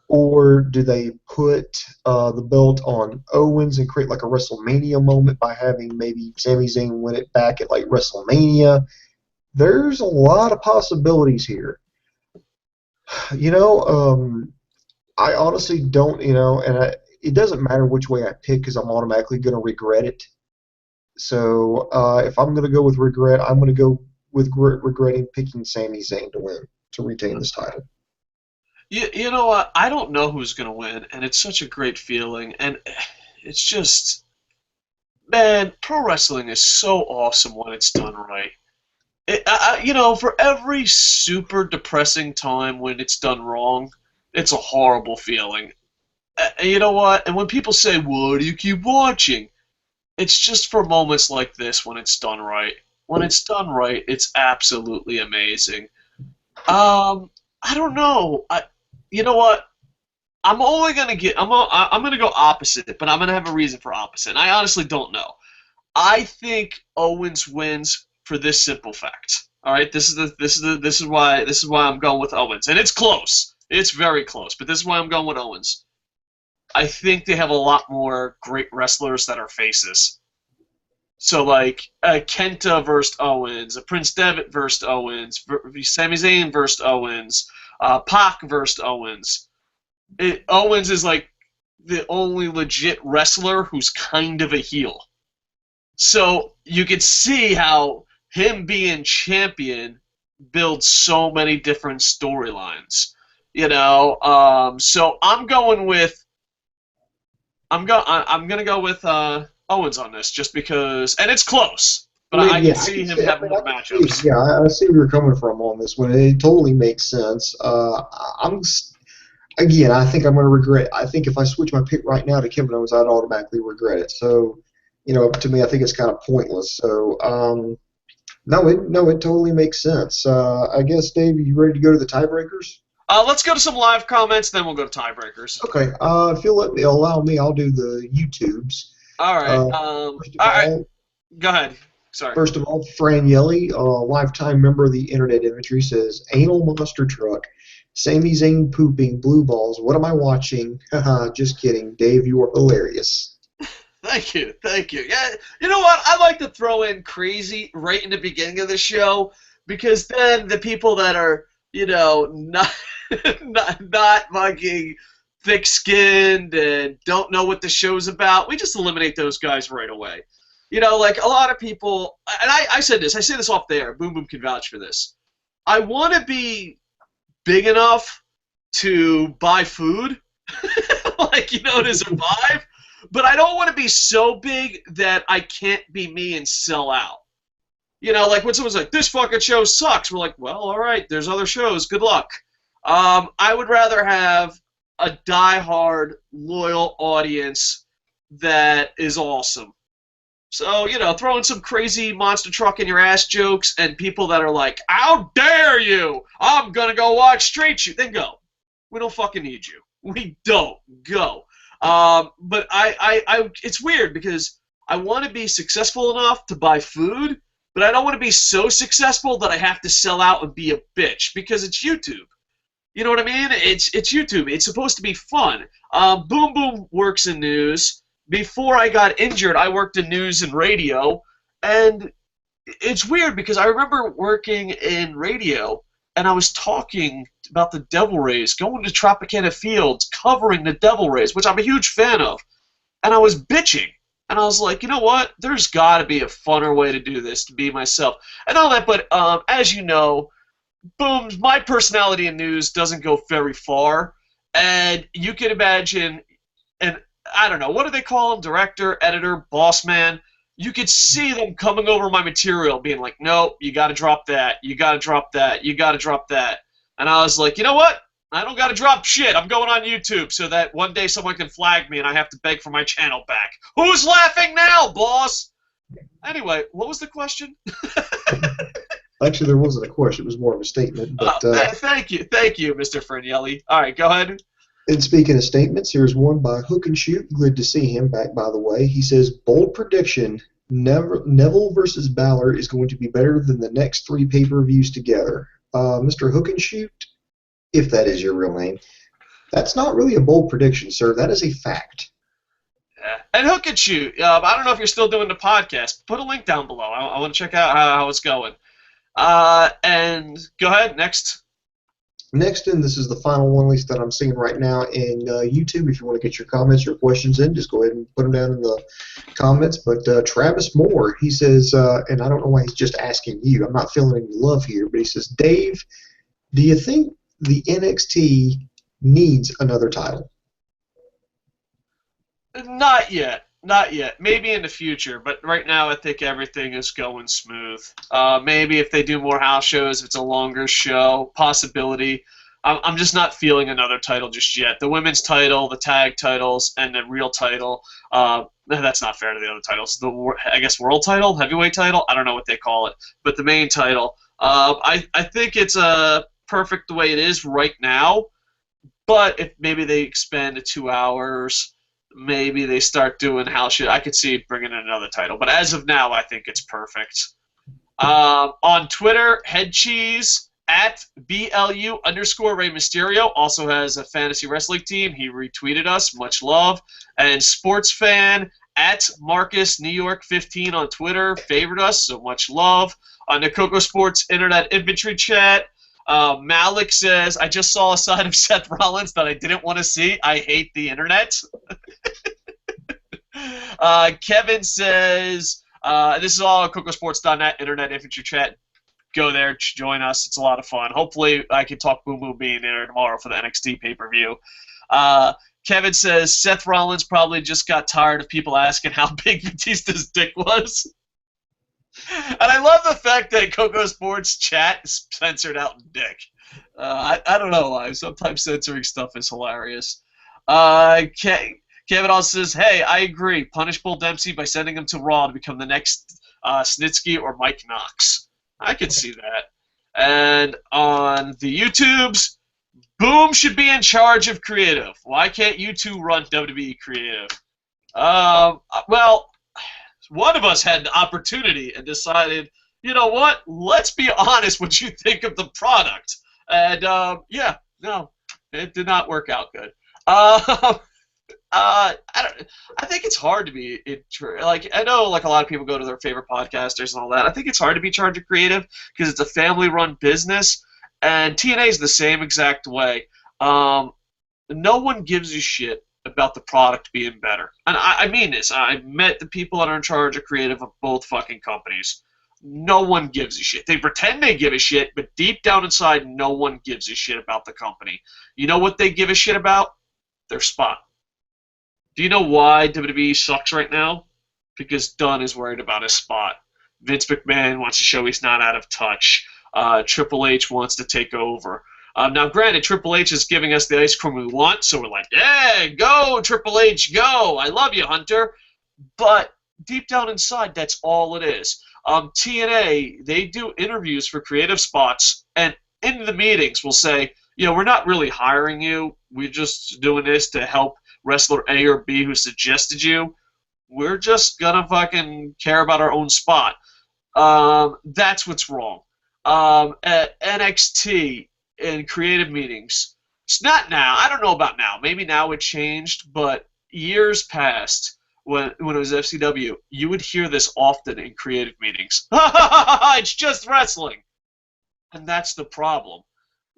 Or do they put the belt on Owens and create like a WrestleMania moment by having maybe Sami Zayn win it back at like WrestleMania? There's a lot of possibilities here. I honestly don't, and it doesn't matter which way I pick because I'm automatically going to regret it. So if I'm going to go with regret, I'm going to go with regretting picking Sami Zayn to retain this title. You know what? I don't know who's going to win, and it's such a great feeling. And it's just, man, pro wrestling is so awesome when it's done right. For every super depressing time when it's done wrong, it's a horrible feeling. You know what? And when people say, why do you keep watching? It's just for moments like this when it's done right. When it's done right, it's absolutely amazing. I don't know. You know what? I'm gonna go opposite, but I'm gonna have a reason for opposite. And I honestly don't know. I think Owens wins for this simple fact. All right, this is why I'm going with Owens, and it's close. It's very close, but this is why I'm going with Owens. I think they have a lot more great wrestlers that are faces. So, like, Kenta versus Owens, Prince Devitt versus Owens, Sami Zayn versus Owens, Pac versus Owens. Owens is, like, the only legit wrestler who's kind of a heel. So, you could see how him being champion builds so many different storylines. So I'm going to go with Owens on this, just because, and it's close, but I can see him having more matchups. Yeah, I see where you're coming from on this one. It totally makes sense. I think I'm going to regret. I think if I switch my pick right now to Kevin Owens, I'd automatically regret it. So, to me, I think it's kind of pointless. So, no, it totally makes sense. I guess, Dave, are you ready to go to the tiebreakers? Let's go to some live comments, then we'll go to tiebreakers. Okay. If you'll allow me, I'll do the YouTubes. All right. All right. Go ahead. Sorry. First of all, Fran Yelly, a lifetime member of the Internet Imagery, says, Anal Monster Truck, Sami Zayn pooping, blue balls, what am I watching? Haha, just kidding. Dave, you are hilarious. Thank you, thank you. Yeah, you know what? I like to throw in crazy right in the beginning of the show because then the people that are, not not fucking thick-skinned and don't know what the show's about, we just eliminate those guys right away. Like a lot of people, and I said this, I say this off the air. Boom Boom can vouch for this. I want to be big enough to buy food, like, to survive. But I don't want to be so big that I can't be me and sell out. Like when someone's like, this fucking show sucks, we're like, well, all right, there's other shows. Good luck. I would rather have a diehard, loyal audience that is awesome. So, throwing some crazy monster truck in your ass jokes and people that are like, how dare you? I'm going to go watch Street Shoot. Then go. We don't fucking need you. We don't. Go. But it's weird because I want to be successful enough to buy food, but I don't want to be so successful that I have to sell out and be a bitch because it's YouTube. You know what I mean? It's YouTube. It's supposed to be fun. Boom Boom works in news. Before I got injured, I worked in news and radio, and it's weird because I remember working in radio, and I was talking about the Devil Rays, going to Tropicana Fields, covering the Devil Rays, which I'm a huge fan of, and I was bitching, and I was like, you know what? There's got to be a funner way to do this, to be myself, and all that, but as you know, Boom, my personality in news doesn't go very far, and you can imagine, and I don't know, what do they call him? Director, editor, boss man? You could see them coming over my material, being like, no, you got to drop that, you got to drop that, you got to drop that. And I was like, you know what? I don't got to drop shit. I'm going on YouTube so that one day someone can flag me and I have to beg for my channel back. Who's laughing now, boss? Anyway, what was the question? Actually, there wasn't a question. It was more of a statement. But thank you, Mr. Franielli. All right, go ahead. And speaking of statements, here's one by Hook and Shoot. Good to see him back, by the way. He says, bold prediction, Neville versus Bálor is going to be better than the next 3 pay-per-views together. Mr. Hook and Shoot, if that is your real name, that's not really a bold prediction, sir. That is a fact. Yeah. And Hook and Shoot, I don't know if you're still doing the podcast. Put a link down below. I want to check out how it's going. And go ahead, next. Next, and this is the final one, at least that I'm seeing right now in YouTube. If you want to get your comments or questions in, just go ahead and put them down in the comments. But Travis Moore, he says, and I don't know why he's just asking you. I'm not feeling any love here, but he says, Dave, do you think the NXT needs another title? Not yet. Not yet. Maybe in the future, but right now I think everything is going smooth. Maybe if they do more house shows, if it's a longer show, possibility. I'm just not feeling another title just yet. The women's title, the tag titles, and the real title, that's not fair to the other titles. I guess world title, heavyweight title, I don't know what they call it, but the main title. I think it's perfect the way it is right now, but if maybe they expand to 2 hours, maybe they start doing house shit, I could see bringing in another title. But as of now, I think it's perfect. On Twitter, Headcheese at BLU_Rey Mysterio also has a fantasy wrestling team. He retweeted us. Much love. And Sports Fan at Marcus New York 15 on Twitter favored us. So much love. On the Kocosports Internet Infantry chat, Malik says, I just saw a side of Seth Rollins that I didn't want to see. I hate the internet. Kevin says, this is all Kocosports.net Internet Infantry chat. Go there, join us. It's a lot of fun. Hopefully I can talk Boom Boom being there tomorrow for the NXT pay-per-view. Kevin says, Seth Rollins probably just got tired of people asking how big Batista's dick was. And I love the fact that Coco Sports chat is censored out in dick. I don't know why. Sometimes censoring stuff is hilarious. Kevin also says, hey, I agree. Punish Bull Dempsey by sending him to Raw to become the next Snitsky or Mike Knox. I could see that. And on the YouTubes, Boom should be in charge of creative. Why can't you two run WWE creative? Well, one of us had the opportunity and decided, you know what? Let's be honest what you think of the product. And, yeah, no, it did not work out good. I think it's hard to be like I know like a lot of people go to their favorite podcasters and all that. I think it's hard to be in charge of creative because it's a family-run business, and TNA is the same exact way. No one gives a shit about the product being better, and I mean this. I met the people that are in charge of creative of both fucking companies. No one gives a shit. They pretend they give a shit, but deep down inside, no one gives a shit about the company. You know what they give a shit about? Their spot. Do you know why WWE sucks right now? Because Dunn is worried about his spot. Vince McMahon wants to show he's not out of touch. Triple H wants to take over. Now, granted, Triple H is giving us the ice cream we want, so we're like, yeah, go, Triple H, go. I love you, Hunter. But deep down inside, that's all it is. TNA, they do interviews for creative spots, and in the meetings will say, we're not really hiring you. We're just doing this to help wrestler A or B who suggested you. We're just gonna fucking care about our own spot. That's what's wrong. At NXT in creative meetings, it's not now. I don't know about now. Maybe now it changed, but years past, when it was FCW, you would hear this often in creative meetings. It's just wrestling. And that's the problem.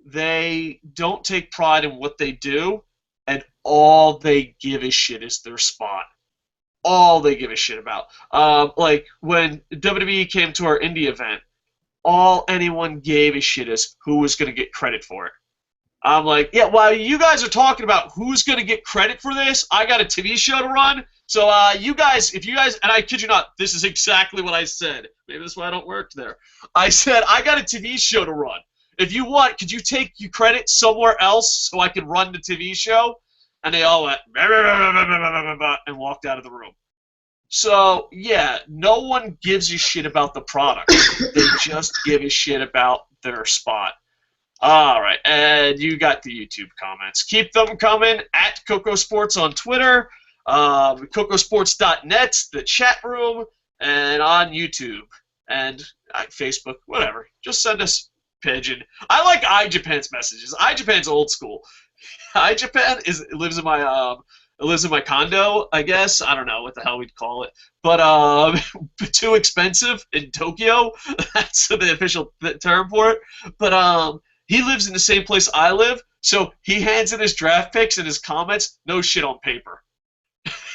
They don't take pride in what they do, and all they give a shit is their spot. All they give a shit about. Like, when WWE came to our indie event, all anyone gave a shit is who was going to get credit for it. I'm like, yeah, while you guys are talking about who's going to get credit for this, I got a TV show to run. So if you guys, and I kid you not, this is exactly what I said. Maybe that's why I don't work there. I said, I got a TV show to run. If you want, could you take your credit somewhere else so I can run the TV show? And they all went, and walked out of the room. So, yeah, no one gives a shit about the product. They just give a shit about their spot. All right, and you got the YouTube comments. Keep them coming at Kocosports on Twitter, Kocosports.net, the chat room, and on YouTube, and Facebook, whatever. Just send us pigeon. I like iJapan's messages. iJapan's old school. iJapan lives in my condo, I guess. I don't know what the hell we'd call it. But too expensive in Tokyo. That's the official term for it. But he lives in the same place I live, so he hands in his draft picks and his comments, no shit on paper.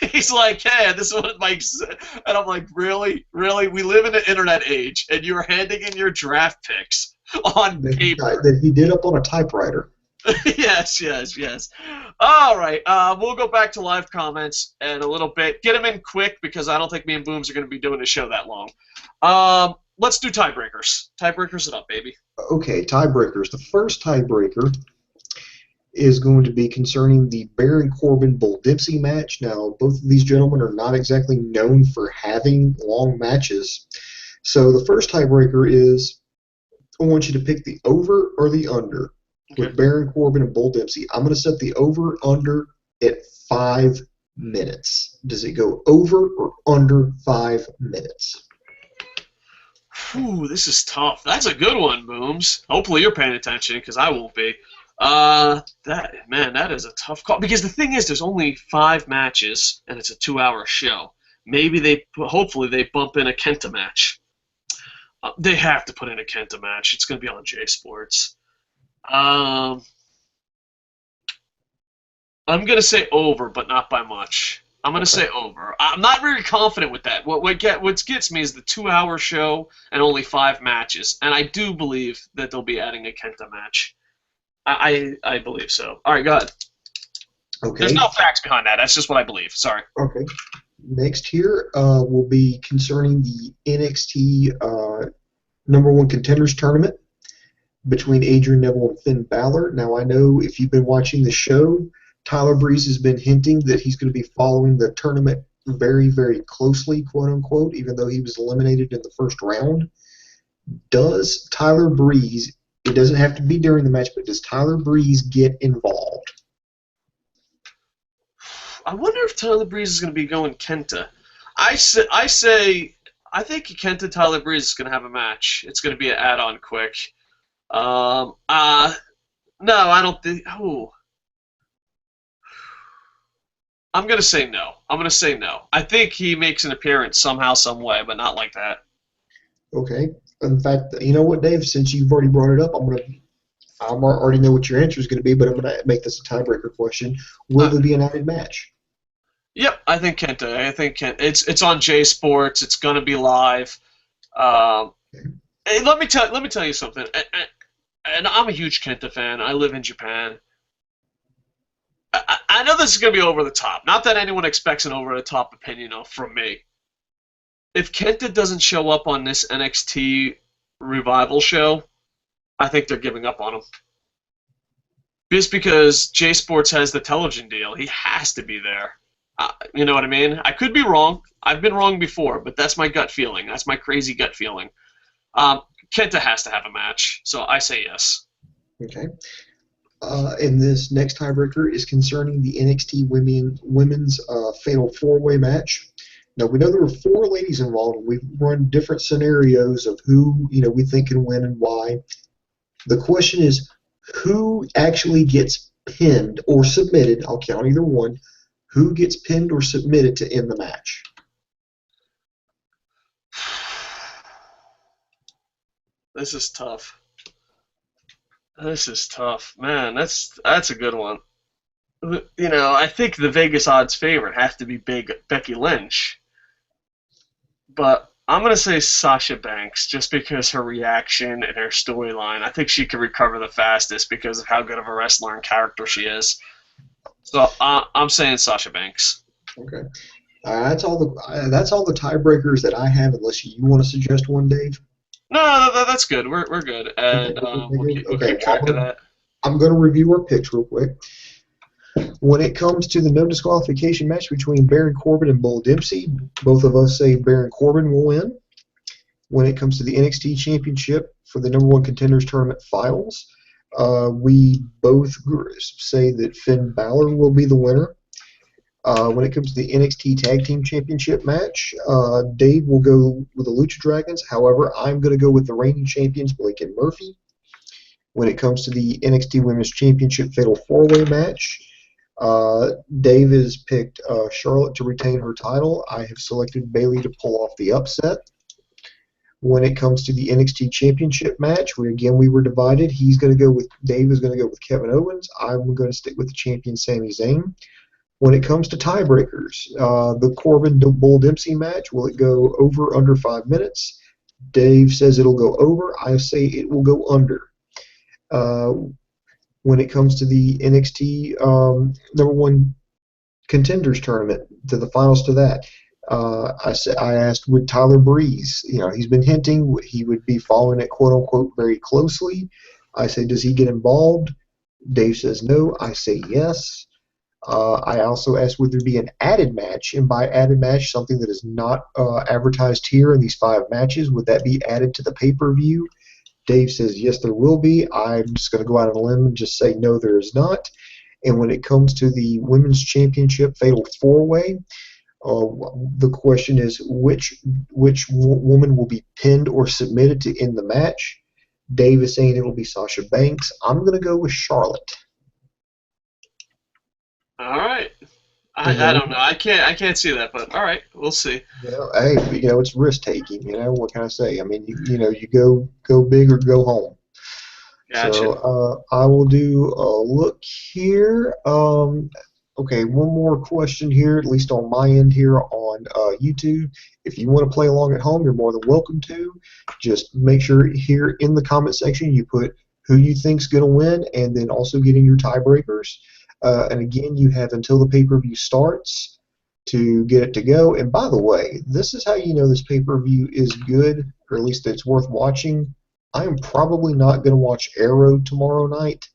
He's like, hey, this is what Mike said. And I'm like, really? Really? We live in an internet age, and you're handing in your draft picks on paper. That he did up on a typewriter. Yes. All right, we'll go back to live comments in a little bit. Get them in quick because I don't think me and Booms are going to be doing the show that long. Let's do tiebreakers. Tiebreakers it up, baby. Okay, tiebreakers. The first tiebreaker is going to be concerning the Baron Corbin-Bull Dempsey match. Now, both of these gentlemen are not exactly known for having long matches. So the first tiebreaker is, I want you to pick the over or the under with Baron Corbin and Bull Dempsey. I'm going to set the over-under at 5 minutes. Does it go over or under 5 minutes? Whew, this is tough. That's a good one, Booms. Hopefully you're paying attention, because I won't be. That is a tough call. Because the thing is, there's only 5 matches, and it's a 2-hour show. Hopefully they bump in a Kenta match. They have to put in a Kenta match. It's going to be on J Sports. I'm going to say over, but not by much. I'm going to say over. I'm not very confident with that. What gets me is the 2-hour show and only 5 matches. And I do believe that they'll be adding a Kenta match. I believe so. All right, go ahead. Okay. There's no facts behind that. That's just what I believe. Sorry. Okay. Next here will be concerning the NXT number 1 contenders tournament between Adrian, Neville, and Finn Balor. Now, I know if you've been watching the show, Tyler Breeze has been hinting that he's going to be following the tournament very, very closely, quote-unquote, even though he was eliminated in the first round. Does Tyler Breeze, it doesn't have to be during the match, but does Tyler Breeze get involved? I wonder if Tyler Breeze is going to be going Kenta. I think Kenta Tyler Breeze is going to have a match. It's going to be an add-on quick. No, I don't think. Oh. I'm gonna say no. I'm gonna say no. I think he makes an appearance somehow, some way, but not like that. Okay. In fact, you know what, Dave? Since you've already brought it up, I already know what your answer is going to be, but I'm going to make this a tiebreaker question. Will there be an added match? Yep, I think Kenta. I think it's on J Sports. It's gonna be live. Hey, let me tell you something. And I'm a huge Kenta fan. I live in Japan. I know this is gonna be over the top. Not that anyone expects an over the top opinion from me. If Kenta doesn't show up on this NXT revival show, I think they're giving up on him. Just because J Sports has the television deal, he has to be there. You know what I mean? I could be wrong. I've been wrong before, but that's my gut feeling. That's my crazy gut feeling. Kenta has to have a match, so I say yes. Okay. And this next tiebreaker is concerning the NXT women's Fatal 4-Way match. Now, we know there were 4 ladies involved. We've run different scenarios of who we think can win and why. The question is, who actually gets pinned or submitted? I'll count either one. Who gets pinned or submitted to end the match? This is tough. Man, that's a good one. I think the Vegas odds favorite has to be Becky Lynch. But I'm going to say Sasha Banks just because her reaction and her storyline. I think she can recover the fastest because of how good of a wrestler and character she is. So I'm saying Sasha Banks. Okay. That's all the tiebreakers that I have, unless you want to suggest one, Dave. No, that's good. We're good, and we'll keep track of that. I'm going to review our picks real quick. When it comes to the no disqualification match between Baron Corbin and Bull Dempsey, both of us say Baron Corbin will win. When it comes to the NXT Championship for the #1 Contenders Tournament Finals, we both say that Finn Balor will be the winner. When it comes to the NXT Tag Team Championship match, Dave will go with the Lucha Dragons. However, I'm going to go with the reigning champions, Blake and Murphy. When it comes to the NXT Women's Championship Fatal 4-Way match, Dave has picked Charlotte to retain her title. I have selected Bayley to pull off the upset. When it comes to the NXT Championship match, we were divided. Dave is going to go with Kevin Owens. I'm going to stick with the champion Sami Zayn. When it comes to tiebreakers, the Corbin Bull Dempsey match, will it go over under 5 minutes? Dave says it'll go over. I say it will go under. When it comes to the NXT #1 Contenders Tournament, to the finals to that, I asked, would Tyler Breeze, he's been hinting he would be following it quote unquote very closely. I say, does he get involved? Dave says no. I say yes. I also asked, would there be an added match? And by added match, something that is not advertised here in these 5 matches, would that be added to the pay-per-view? Dave says, yes, there will be. I'm just going to go out on a limb and just say, no, there is not. And when it comes to the Women's Championship Fatal 4-Way, the question is, which woman will be pinned or submitted to end the match? Dave is saying it'll be Sasha Banks. I'm going to go with Charlotte. All right. I don't know. I can't see that, but all right, we'll see. Hey, it's risk taking. What can I say? I mean, you go big or go home. Gotcha. So I will do a look here. Okay, one more question here, at least on my end here on YouTube. If you want to play along at home, you're more than welcome to. Just make sure here in the comment section you put who you think's going to win, and then also get in your tiebreakers. And again, you have until the pay-per-view starts to get it to go. And by the way, this is how you know this pay-per-view is good, or at least it's worth watching. I am probably not going to watch Arrow tomorrow night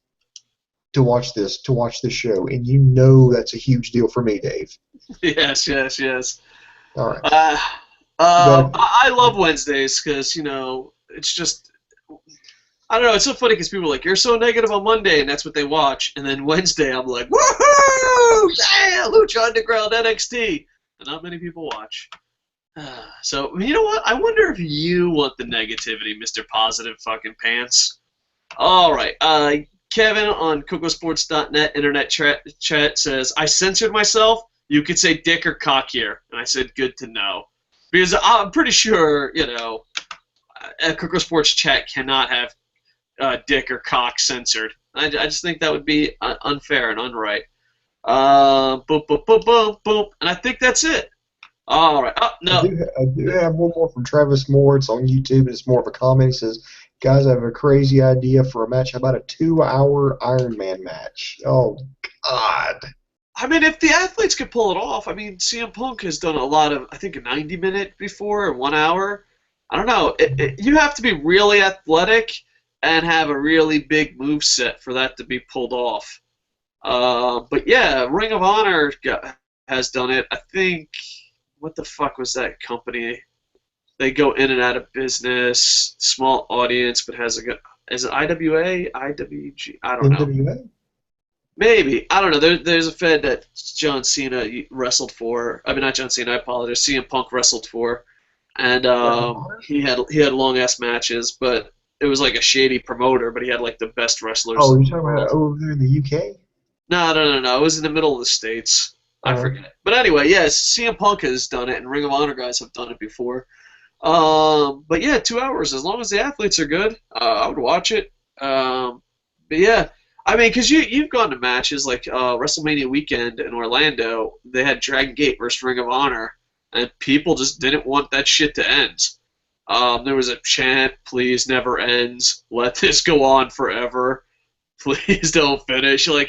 to watch this show, and that's a huge deal for me, Dave. Yes. All right. I love Wednesdays because it's just. I don't know, it's so funny because people are like, you're so negative on Monday, and that's what they watch. And then Wednesday, I'm like, woohoo! Yeah! Lucha Underground NXT! And not many people watch. So, you know what? I wonder if you want the negativity, Mr. Positive fucking Pants. All right. Kevin on Kocosports.net internet chat says, I censored myself. you could say dick or cock here. And I said, good to know. Because I'm pretty sure, Kocosports chat cannot have dick or cock censored. I just think that would be unfair and unright. Boom, boom, boom, boom, boom. And I think that's it. All right. Oh, no. I do have one more from Travis Moore. It's on YouTube, and it's more of a comment. He says, guys, I have a crazy idea for a match. How about a 2-hour Iron Man match? Oh, God. I mean, if the athletes could pull it off, I mean, CM Punk has done a lot of, I think, a 90-minute before, or 1 hour. I don't know. You have to be really athletic and have a really big move set for that to be pulled off. But yeah, Ring of Honor has done it. I think, what the fuck was that company? They go in and out of business, small audience, but has a good. Is it IWA? IWG? I don't know. NWA? Maybe. I don't know. There's a Fed that John Cena wrestled for. I mean, not John Cena, I apologize. CM Punk wrestled for. And he had long-ass matches, but it was like a shady promoter, but he had like the best wrestlers. Oh, you're talking about over there in the UK? No. It was in the middle of the States. I forget. But anyway, yes, CM Punk has done it, and Ring of Honor guys have done it before. But yeah, 2 hours. As long as the athletes are good, I would watch it. But yeah, I mean, because you've gone to matches like WrestleMania weekend in Orlando. They had Dragon Gate versus Ring of Honor, and people just didn't want that shit to end. There was a chant, "Please never ends. Let this go on forever. Please don't finish." Like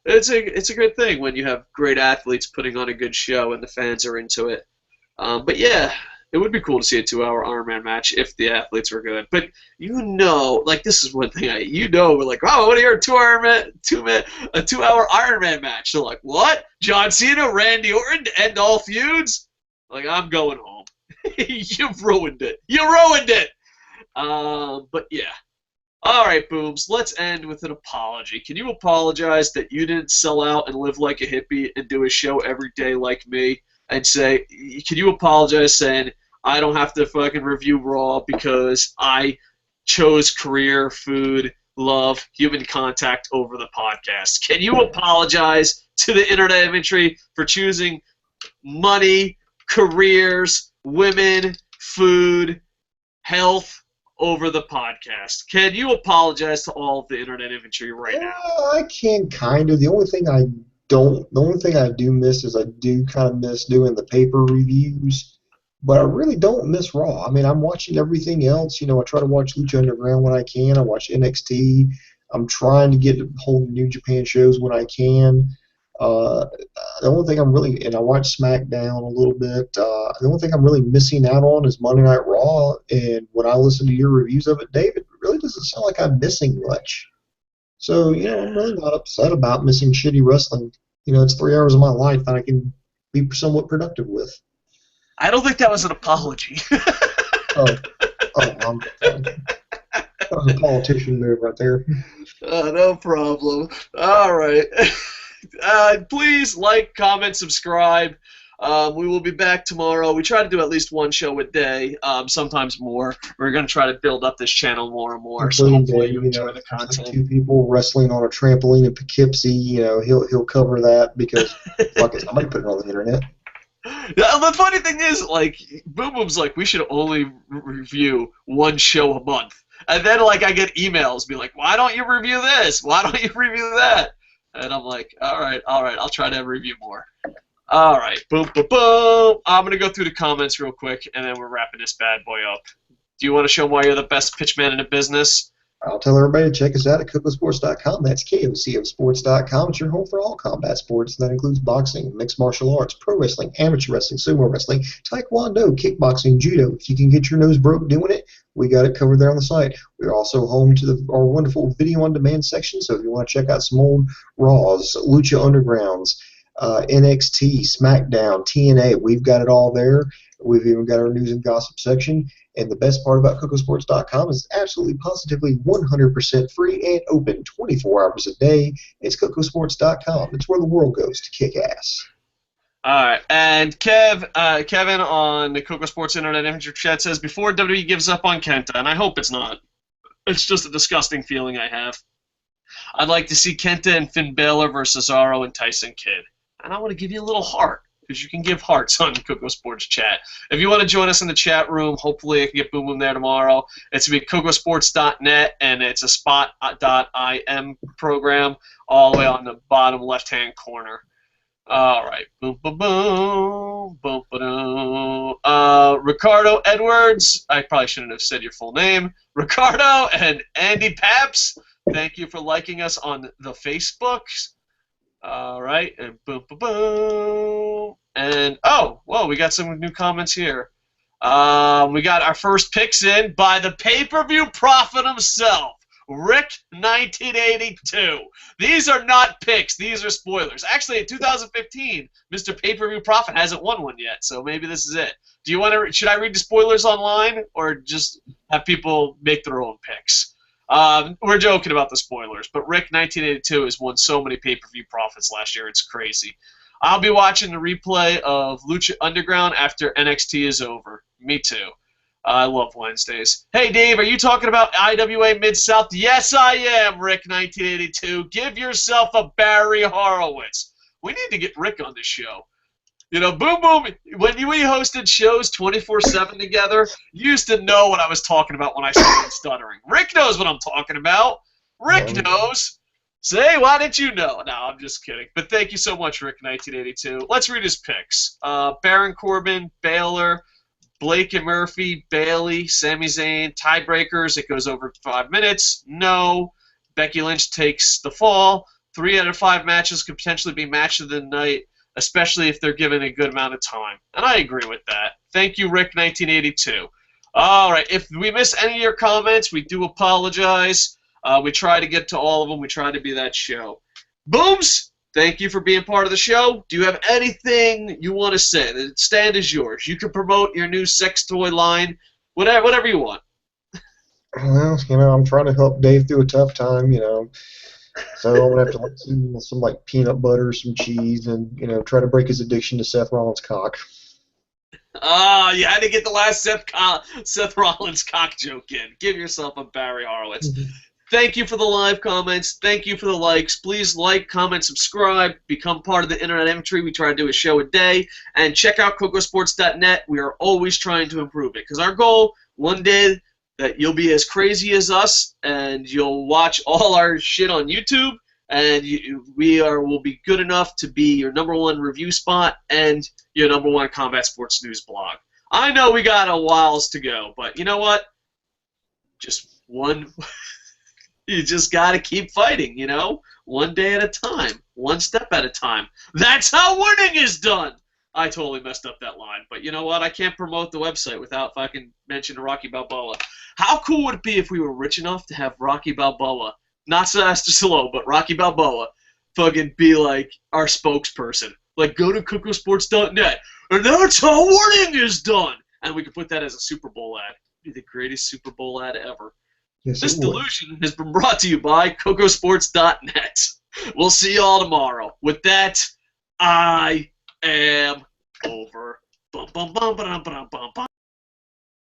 it's a good thing when you have great athletes putting on a good show and the fans are into it. But yeah, it would be cool to see a 2-hour Iron Man match if the athletes were good. But like this is one thing we're like, oh, what are your 2-hour Iron Man match? They're like, what? John Cena, Randy Orton to end all feuds? Like, I'm going home. You've ruined it. You ruined it. But yeah. All right, Booms, let's end with an apology. Can you apologize that you didn't sell out and live like a hippie and do a show every day like me? And say, can you apologize saying, I don't have to fucking review Raw because I chose career, food, love, human contact over the podcast? Can you apologize to the internet inventory for choosing money, careers, women, food, health, over the podcast? Can you apologize to all of the internet inventory right now? I can kind of. The only thing I do miss is I do kind of miss doing the paper reviews, but I really don't miss Raw. I mean, I'm watching everything else. I try to watch Lucha Underground when I can. I watch NXT. I'm trying to get hold of New Japan shows when I can. The only thing and I watch SmackDown a little bit. The only thing I'm really missing out on is Monday Night Raw. And when I listen to your reviews of it, David, it really doesn't sound like I'm missing much. So, I'm really not upset about missing shitty wrestling. It's 3 hours of my life that I can be somewhat productive with. I don't think that was an apology. That was a politician move right there. No problem. All right. Please like, comment, subscribe. We will be back tomorrow. We try to do at least one show a day, sometimes more. We're going to try to build up this channel more and more, so hopefully you enjoy the content. Like 2 people wrestling on a trampoline in Poughkeepsie, he'll cover that because fuck it, somebody put it on the internet. The funny thing is, like, Boom Boom's like, we should only review one show a month. And then, like, I get emails be like, why don't you review this? Why don't you review that? And I'm like, all right, I'll try to review more. All right, boom, boom, boom. I'm going to go through the comments real quick, and then we're wrapping this bad boy up. Do you want to show them why you're the best pitchman in the business? I'll tell everybody to check us out at Kocosports.com. That's KOCOsports.com. It's your home for all combat sports. That includes boxing, mixed martial arts, pro wrestling, amateur wrestling, sumo wrestling, taekwondo, kickboxing, judo. If you can get your nose broke doing it, we got it covered there on the site. We're also home to our wonderful video on demand section, so if you want to check out some old Raws, Lucha Undergrounds, NXT, SmackDown, TNA, we've got it all there. We've even got our news and gossip section. And the best part about Kocosports.com is absolutely positively 100% free and open 24 hours a day. It's Kocosports.com. It's where the world goes to kick ass. All right, and Kevin on the Kocosports Internet Inventory chat says, before WWE gives up on Kenta, and I hope it's not. It's just a disgusting feeling I have. I'd like to see Kenta and Finn Balor versus Cesaro and Tyson Kidd. and I want to give you a little heart, because you can give hearts on Kocosports chat. If you want to join us in the chat room, hopefully I can get Boom Boom there tomorrow. It's going to be Kocosports.net, and it's a spot.im program all the way on the bottom left-hand corner. All right. Boom, boom, boom. Boom, boom. Ricardo Edwards. I probably shouldn't have said your full name. Ricardo and Andy Paps, thank you for liking us on the Facebooks. All right. And boom, boom, boom. And, oh, whoa, we got some new comments here. We got our first picks in by the pay-per-view prophet himself, Rick 1982. These are not picks. These are spoilers. Actually, in 2015, Mr. Pay-Per-View Prophet hasn't won one yet, so maybe this is it. Do you want to? Should I read the spoilers online, or just have people make their own picks? We're joking about the spoilers, but Rick 1982 has won so many Pay-Per-View Prophets last year. It's crazy. I'll be watching the replay of Lucha Underground after NXT is over. Me too. I love Wednesdays. Hey, Dave, are you talking about IWA Mid-South? Yes, I am, Rick 1982. Give yourself a Barry Horowitz. We need to get Rick on the show. You know, Boom Boom, when we hosted shows 24/7 together, you used to know what I was talking about when I started stuttering. Rick knows what I'm talking about. Rick knows. Say, why didn't you know? No, I'm just kidding. But thank you so much, Rick 1982. Let's read his picks. Baron Corbin, Bálor, Blake and Murphy, Bayley, Sami Zayn, tiebreakers. It goes over 5 minutes. No. Becky Lynch takes the fall. 3 out of 5 matches could potentially be match of the night, especially if they're given a good amount of time. And I agree with that. Thank you, Rick 1982. All right. If we miss any of your comments, we do apologize. We try to get to all of them. We try to be that show. Booms, thank you for being part of the show. Do you have anything you want to say? The stand is yours. You can promote your new sex toy line, whatever you want. Well, you know, I'm trying to help Dave through a tough time, you know. So I'm gonna have to like some like peanut butter, some cheese, and you know, try to break his addiction to Seth Rollins' cock. You had to get the last Seth Rollins cock joke in. Give yourself a Barry Horowitz. Thank you for the live comments. Thank you for the likes. Please like, comment, subscribe. Become part of the Internet Infantry. We try to do a show a day. And check out Kocosports.net. We are always trying to improve it. Because our goal, one day, that you'll be as crazy as us, and you'll watch all our shit on YouTube, and will be good enough to be your #1 review spot and your #1 combat sports news blog. I know we got a whiles to go, but you know what? Just one... You just got to keep fighting, you know? One day at a time. One step at a time. That's how winning is done! I totally messed up that line. But you know what? I can't promote the website without fucking mentioning Rocky Balboa. How cool would it be if we were rich enough to have Rocky Balboa, not Sylvester Stallone, but Rocky Balboa, fucking be like our spokesperson? Like, go to Kocosports.net, and that's how winning is done! And we could put that as a Super Bowl ad. It'd be the greatest Super Bowl ad ever. Yes, This delusion has been brought to you by Kocosports.net. We'll see y'all tomorrow. With that, I am over. Bum, bum, bum, ba-dum, ba-dum, bum, bum.